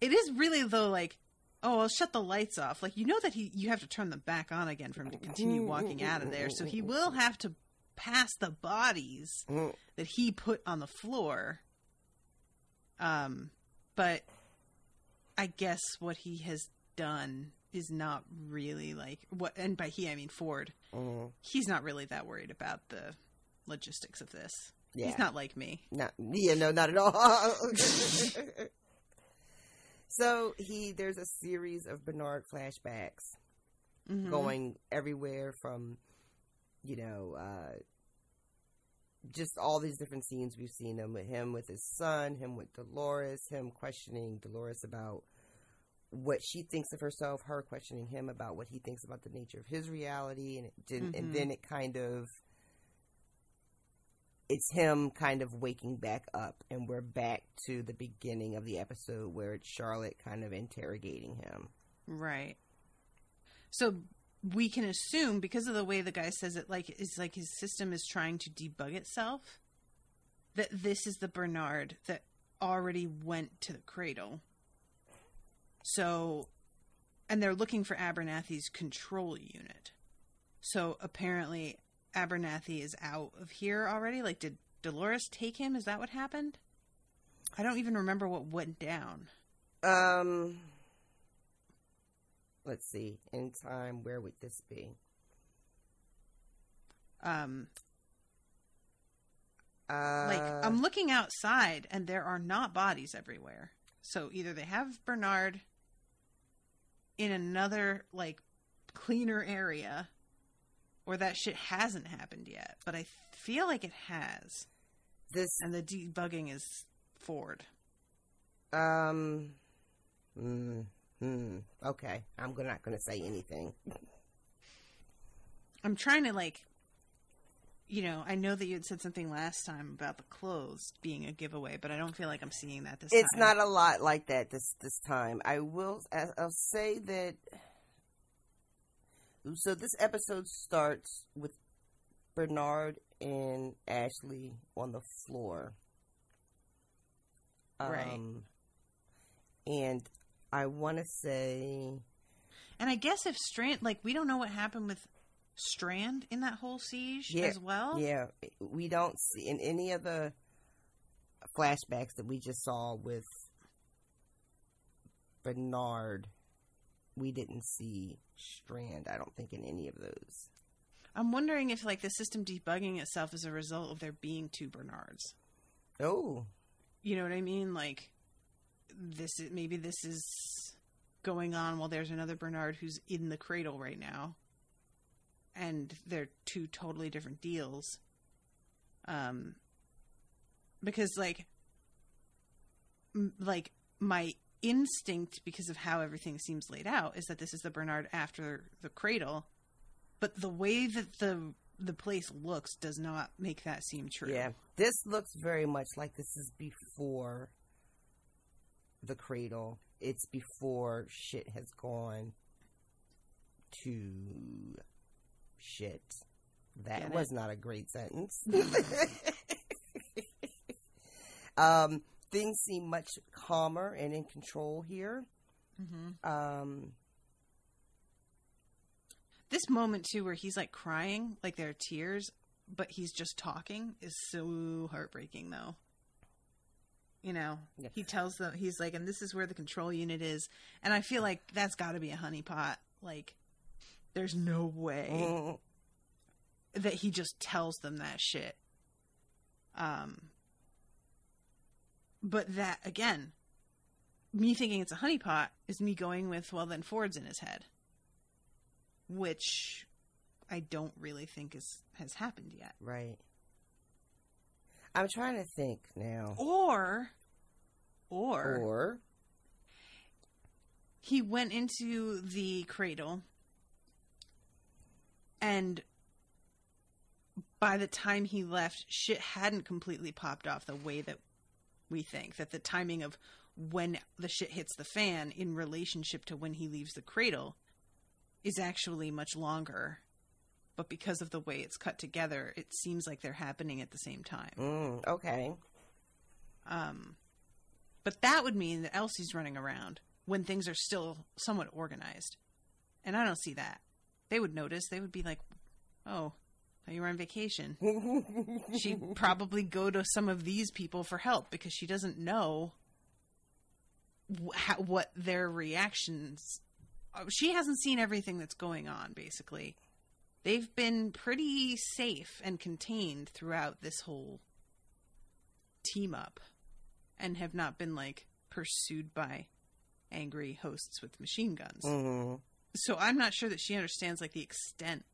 It is really, though, like, oh, I'll shut the lights off. Like, you know that you have to turn them back on again for him to continue walking out of there. So he will have to pass the bodies that he put on the floor. But I guess what he has done is not really like what, and by he I mean Ford. He's not really that worried about the logistics of this. Yeah. He's not like me. Not at all. So there's a series of Bernard flashbacks going everywhere from, just all these different scenes we've seen him with his son, him with Dolores, him questioning Dolores about what she thinks of herself, her questioning him about what he thinks about the nature of his reality, and then it kind of, it's him kind of waking back up, and we're back to the beginning of the episode where it's Charlotte kind of interrogating him. Right. So we can assume, because of the way the guy says it, it's like his system is trying to debug itself, that this is the Bernard that already went to the cradle. So, and they're looking for Abernathy's control unit. So apparently Abernathy is out of here already. Like, did Dolores take him? Is that what happened? I don't even remember what went down. Let's see. In time, where would this be? I'm looking outside and there are not bodies everywhere. So either they have Bernard in another, like, cleaner area, or that shit hasn't happened yet. But I feel like it has. And the debugging is Ford. Okay. I'm not going to say anything. I'm trying to, like, you know, I know that you had said something last time about the clothes being a giveaway, but I don't feel like I'm seeing that this time. It's not a lot like that this time. I'll say that. So this episode starts with Bernard and Ashley on the floor. Right. And I want to say... And I guess if Strand... Like, we don't know what happened with Strand in that whole siege as well? Yeah. We don't see... In any of the flashbacks that we just saw with Bernard, we didn't see Strand, I don't think, in any of those. I'm wondering if, like, the system debugging itself is a result of there being two Bernards. Oh. You know what I mean? Like, maybe this is going on while there's another Bernard who's in the cradle right now. And they're two totally different deals. Because, like, my instinct, because of how everything seems laid out, is that this is the Bernard after the cradle. But the way that the place looks does not make that seem true. Yeah, this looks very much like this is before the cradle. It's before shit has gone to shit. That was not a great sentence. Things seem much calmer and in control here. Mm-hmm. This moment, too, where he's, like, crying, like there are tears, but he's just talking, is so heartbreaking, though. You know, yeah. He tells them, he's like, and this is where the control unit is. And I feel like that's got to be a honeypot. Like, there's no way that he just tells them that shit. But that, again, me thinking it's a honeypot is me going with, well, then Ford's in his head. Which I don't really think has happened yet. Right. I'm trying to think now. Or he went into the cradle, and by the time he left, shit hadn't completely popped off the way that we think. That the timing of when the shit hits the fan in relationship to when he leaves the cradle is actually much longer, but because of the way it's cut together, it seems like they're happening at the same time. Okay. But that would mean that Elsie's running around when things are still somewhat organized. And I don't see that. They would notice. They would be like, oh, you were on vacation. She'd probably go to some of these people for help because she doesn't know what their reactions. She hasn't seen everything that's going on, basically. They've been pretty safe and contained throughout this whole team up and have not been, like, pursued by angry hosts with machine guns. Mm-hmm. So I'm not sure that she understands, like, the extent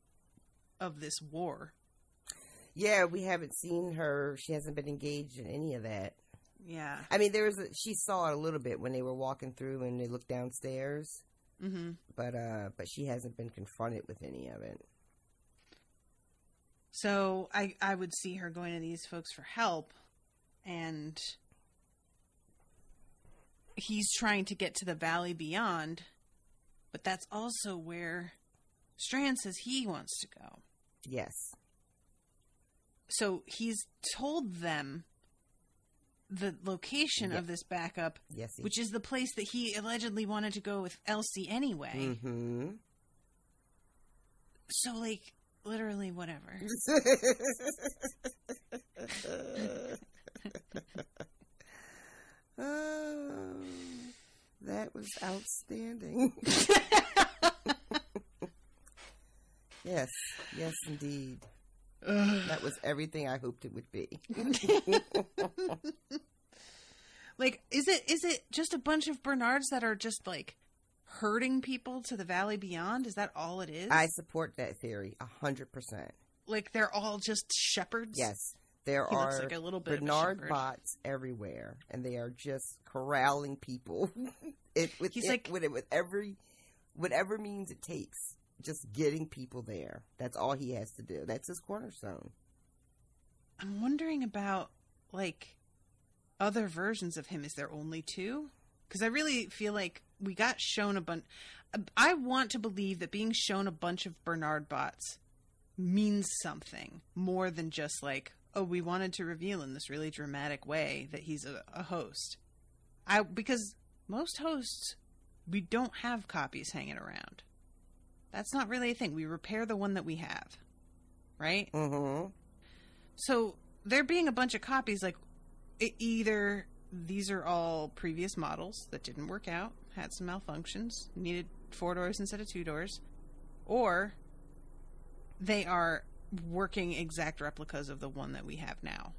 of this war. Yeah, we haven't seen her. She hasn't been engaged in any of that. Yeah. I mean, she saw it a little bit when they were walking through and they looked downstairs. Mm-hmm. But she hasn't been confronted with any of it. So I would see her going to these folks for help, and he's trying to get to the valley beyond, but that's also where Strand says he wants to go. Yes. So he's told them the location of this backup, which is the place that he allegedly wanted to go with Elsie anyway. Mm-hmm. So, like, literally whatever. That was outstanding. Yes, indeed. That was everything I hoped it would be. Like, is it just a bunch of Bernards that are just, like, herding people to the valley beyond? Is that all it is? I support that theory 100%. Like, they're all just shepherds? Yes. There he are looks like a little bit Bernard bots everywhere, and they are just corralling people. Whatever means it takes. just getting people there. That's all he has to do. That's his cornerstone. I'm wondering about, like, other versions of him. Is there only two? Because I really feel like we got shown a bunch. I want to believe that being shown a bunch of Bernard bots means something more than just like, oh, we wanted to reveal in this really dramatic way that he's a host. Because most hosts, we don't have copies hanging around. That's not really a thing. We repair the one that we have. Right? Mm-hmm. So there being a bunch of copies, like, either these are all previous models that didn't work out, had some malfunctions, needed 4 doors instead of 2 doors, or they are working exact replicas of the one that we have now.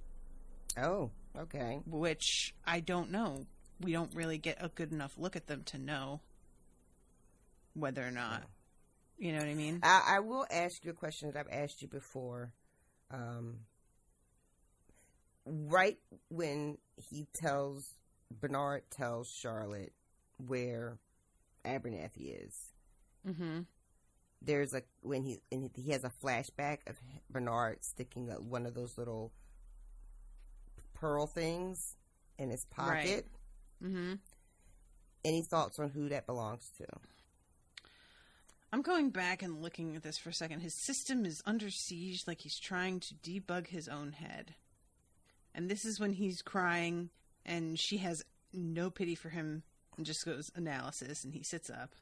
Oh, okay. Which I don't know. We don't really get a good enough look at them to know whether or not. You know what I mean? I will ask you a question that I've asked you before. Right when Bernard tells Charlotte where Abernathy is, mm-hmm. there's he has a flashback of Bernard sticking one of those little pearl things in his pocket. Right. Mm-hmm. Any thoughts on who that belongs to? I'm going back and looking at this for a second. His system is under siege, like he's trying to debug his own head. And this is when he's crying, and she has no pity for him and just goes analysis, and he sits up.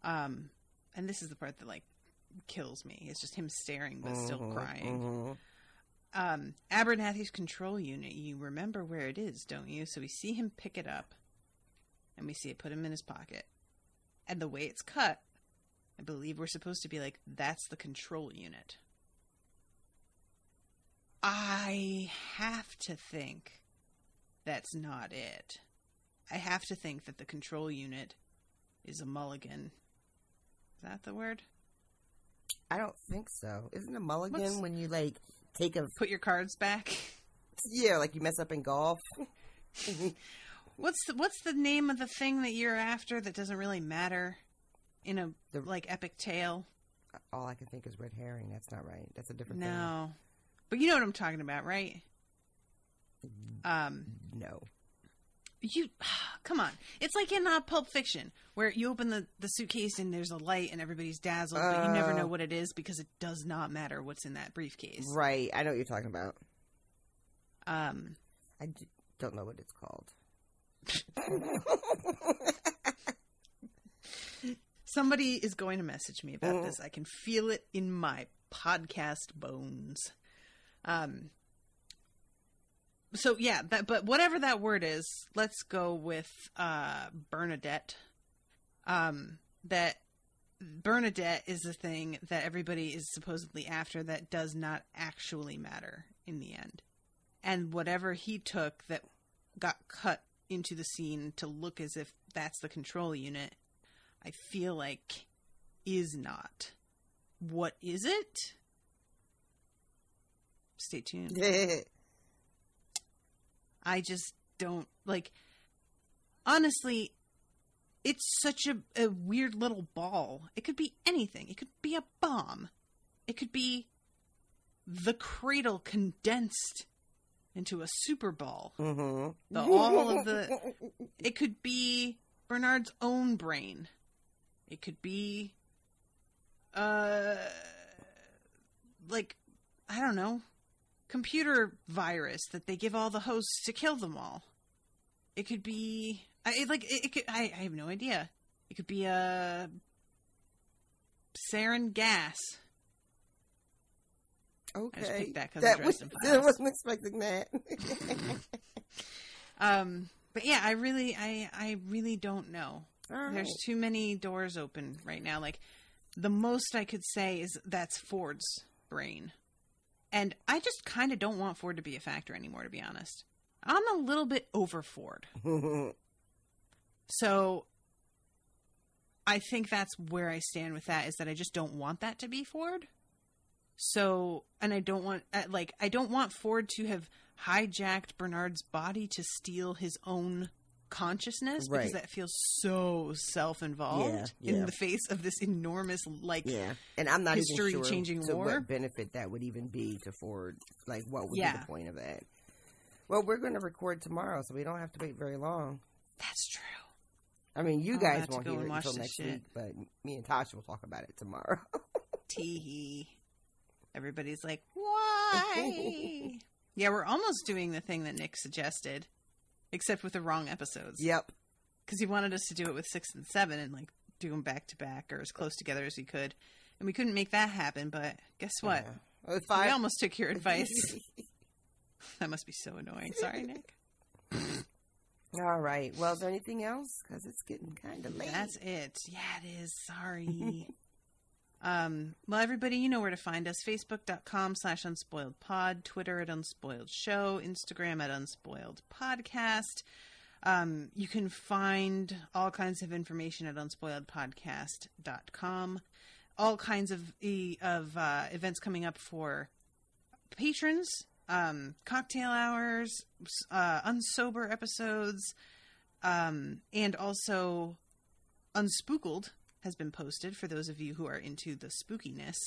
And this is the part that, like, kills me. It's just him staring but still crying. Mm-hmm. Abernathy's control unit, you remember where it is, don't you? So we see him pick it up, and we see it put him in his pocket. And the way it's cut, I believe we're supposed to be like, that's the control unit. I have to think that's not it. I have to think that the control unit is a mulligan. Is that the word? I don't think so. Isn't a mulligan when you, like, put your cards back? Yeah, like you mess up in golf. What's the name of the thing that you're after that doesn't really matter in a epic tale? All I can think is red herring. That's not right. That's a different thing. No. But you know what I'm talking about, right? No. Come on. It's like in Pulp Fiction, where you open the suitcase and there's a light and everybody's dazzled, but you never know what it is because it does not matter what's in that briefcase. Right. I know what you're talking about. I don't know what it's called. Somebody is going to message me about this. I can feel it in my podcast bones. So yeah, but whatever that word is, let's go with Bernadette. That Bernadette is the thing that everybody is supposedly after that does not actually matter in the end. And whatever he took that got cut into the scene to look as if that's the control unit, I feel like is not. What is it? Stay tuned. I just don't, like, honestly, it's such a weird little ball. It could be anything. It could be a bomb. It could be the cradle condensed into a super ball. Mm-hmm. It could be Bernard's own brain. It could be, like, I don't know, computer virus that they give all the hosts to kill them all. It could be, I have no idea. It could be a sarin gas. Okay. I just picked that because I'm dressed in files. I wasn't expecting that. But yeah, I really don't know. Right. There's too many doors open right now. Like, the most I could say is that's Ford's brain. And I just kind of don't want Ford to be a factor anymore, to be honest. I'm a little bit over Ford. So I think that's where I stand with that, is that I just don't want that to be Ford. So, and I don't want Ford to have hijacked Bernard's body to steal his own consciousness because that feels so self-involved in the face of this enormous and I'm not history even sure changing to war. what benefit that would even be to Ford. Like, what would be the point of that? Well, we're going to record tomorrow, so we don't have to wait very long. That's true. I mean, you guys won't hear it until next week, but me and Tasha will talk about it tomorrow. Tee-hee. Everybody's like, why? Yeah, we're almost doing the thing that Nick suggested. Except with the wrong episodes. Yep. Because he wanted us to do it with 6 and 7 and like do them back to back or as close together as we could. And we couldn't make that happen, but guess what? We almost took your advice. That must be so annoying. Sorry, Nick. All right. Well, is there anything else? Because it's getting kind of late. That's it. Yeah, it is. Sorry. Well, everybody, you know where to find us. Facebook.com/unspoiledpod, Twitter at unspoiledshow, Instagram at unspoiledpodcast. You can find all kinds of information at unspoiledpodcast.com. All kinds of events coming up for patrons, cocktail hours, unsober episodes, and also Unspookled has been posted for those of you who are into the spookiness.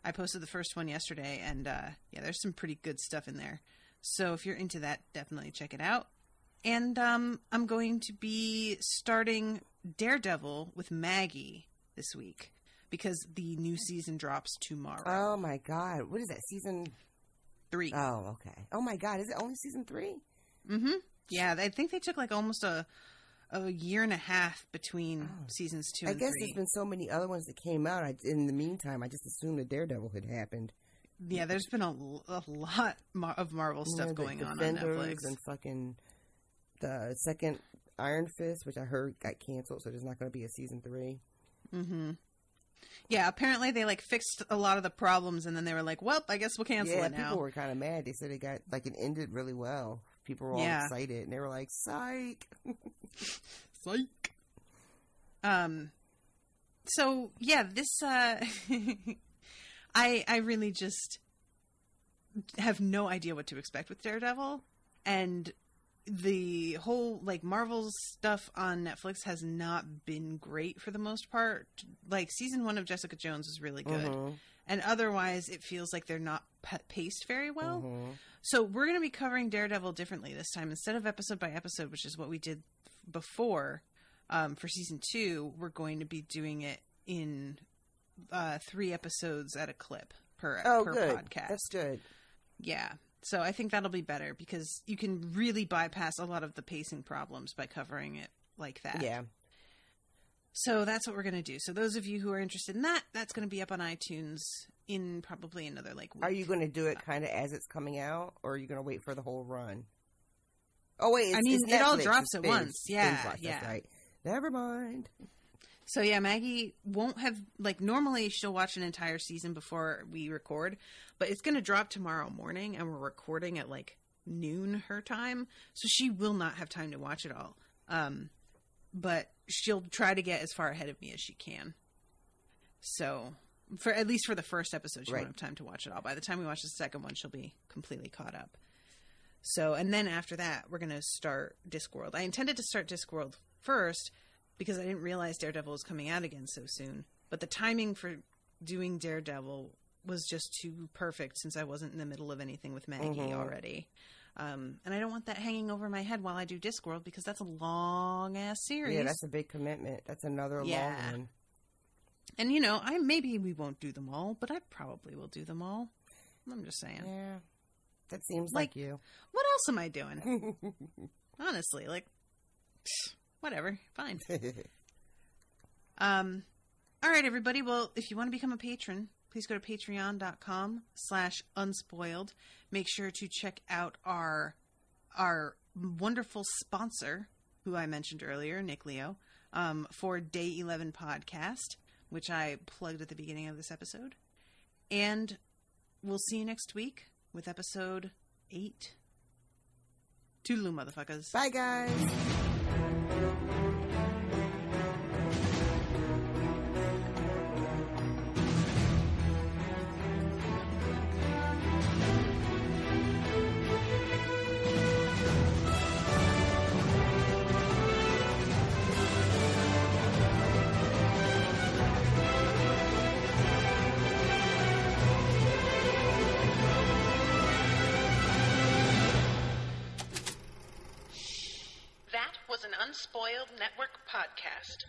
I posted the first one yesterday, and there's some pretty good stuff in there. So if you're into that, definitely check it out. And I'm going to be starting Daredevil with Maggie this week because the new season drops tomorrow. Oh my God. What is that, season 3? Oh, okay. Oh my God. Is it only season 3? Mm-hmm. Yeah, I think they took like almost a year and a half between seasons 2 and 3. I guess there's been so many other ones that came out. In the meantime, I just assumed the Daredevil had happened. Yeah, there's been a lot of Marvel stuff going on Netflix. And fucking the second Iron Fist, which I heard got canceled, so there's not going to be a season 3. Mm-hmm. Yeah, apparently they like fixed a lot of the problems, and then they were like, "Well, I guess we'll cancel it now." Yeah, people were kind of mad. They said it got it ended really well. People were all excited, and they were like, "Psych, psych." So yeah, this I really just have no idea what to expect with Daredevil, and the whole Marvel's stuff on Netflix has not been great for the most part. Like season 1 of Jessica Jones was really good, and otherwise it feels like they're not paced very well. So we're going to be covering Daredevil differently this time. Instead of episode by episode, which is what we did before for season 2, we're going to be doing it in 3 episodes at a clip per good. podcast. That's good. Yeah. So I think that'll be better because you can really bypass a lot of the pacing problems by covering it like that. Yeah. So that's what we're going to do. So those of you who are interested in that, that's going to be up on iTunes in probably another week. Are you going to do it kind of as it's coming out, or are you going to wait for the whole run? Oh wait, it's it all drops at once. Yeah, yeah. That's right. Never mind. So yeah, Maggie won't have normally she'll watch an entire season before we record, but it's going to drop tomorrow morning, and we're recording at noon her time, so she will not have time to watch it all. But she'll try to get as far ahead of me as she can. So at least for the first episode, she won't have time to watch it all. By the time we watch the second one, she'll be completely caught up. So, and then after that, we're going to start Discworld. I intended to start Discworld first because I didn't realize Daredevil was coming out again so soon. But the timing for doing Daredevil was just too perfect since I wasn't in the middle of anything with Maggie already. And I don't want that hanging over my head while I do Discworld because that's a long-ass series. Yeah, that's a big commitment. That's another long one. And, maybe we won't do them all, but I probably will do them all. I'm just saying. Yeah. That seems like you. What else am I doing? Honestly, whatever. Fine. All right, everybody. Well, if you want to become a patron, please go to patreon.com/unspoiled. Make sure to check out our wonderful sponsor, who I mentioned earlier, Nick Leo, for Day 11 podcast, which I plugged at the beginning of this episode. And we'll see you next week with episode 8. Toodaloo, motherfuckers. Bye, guys. Unspoiled Network podcast.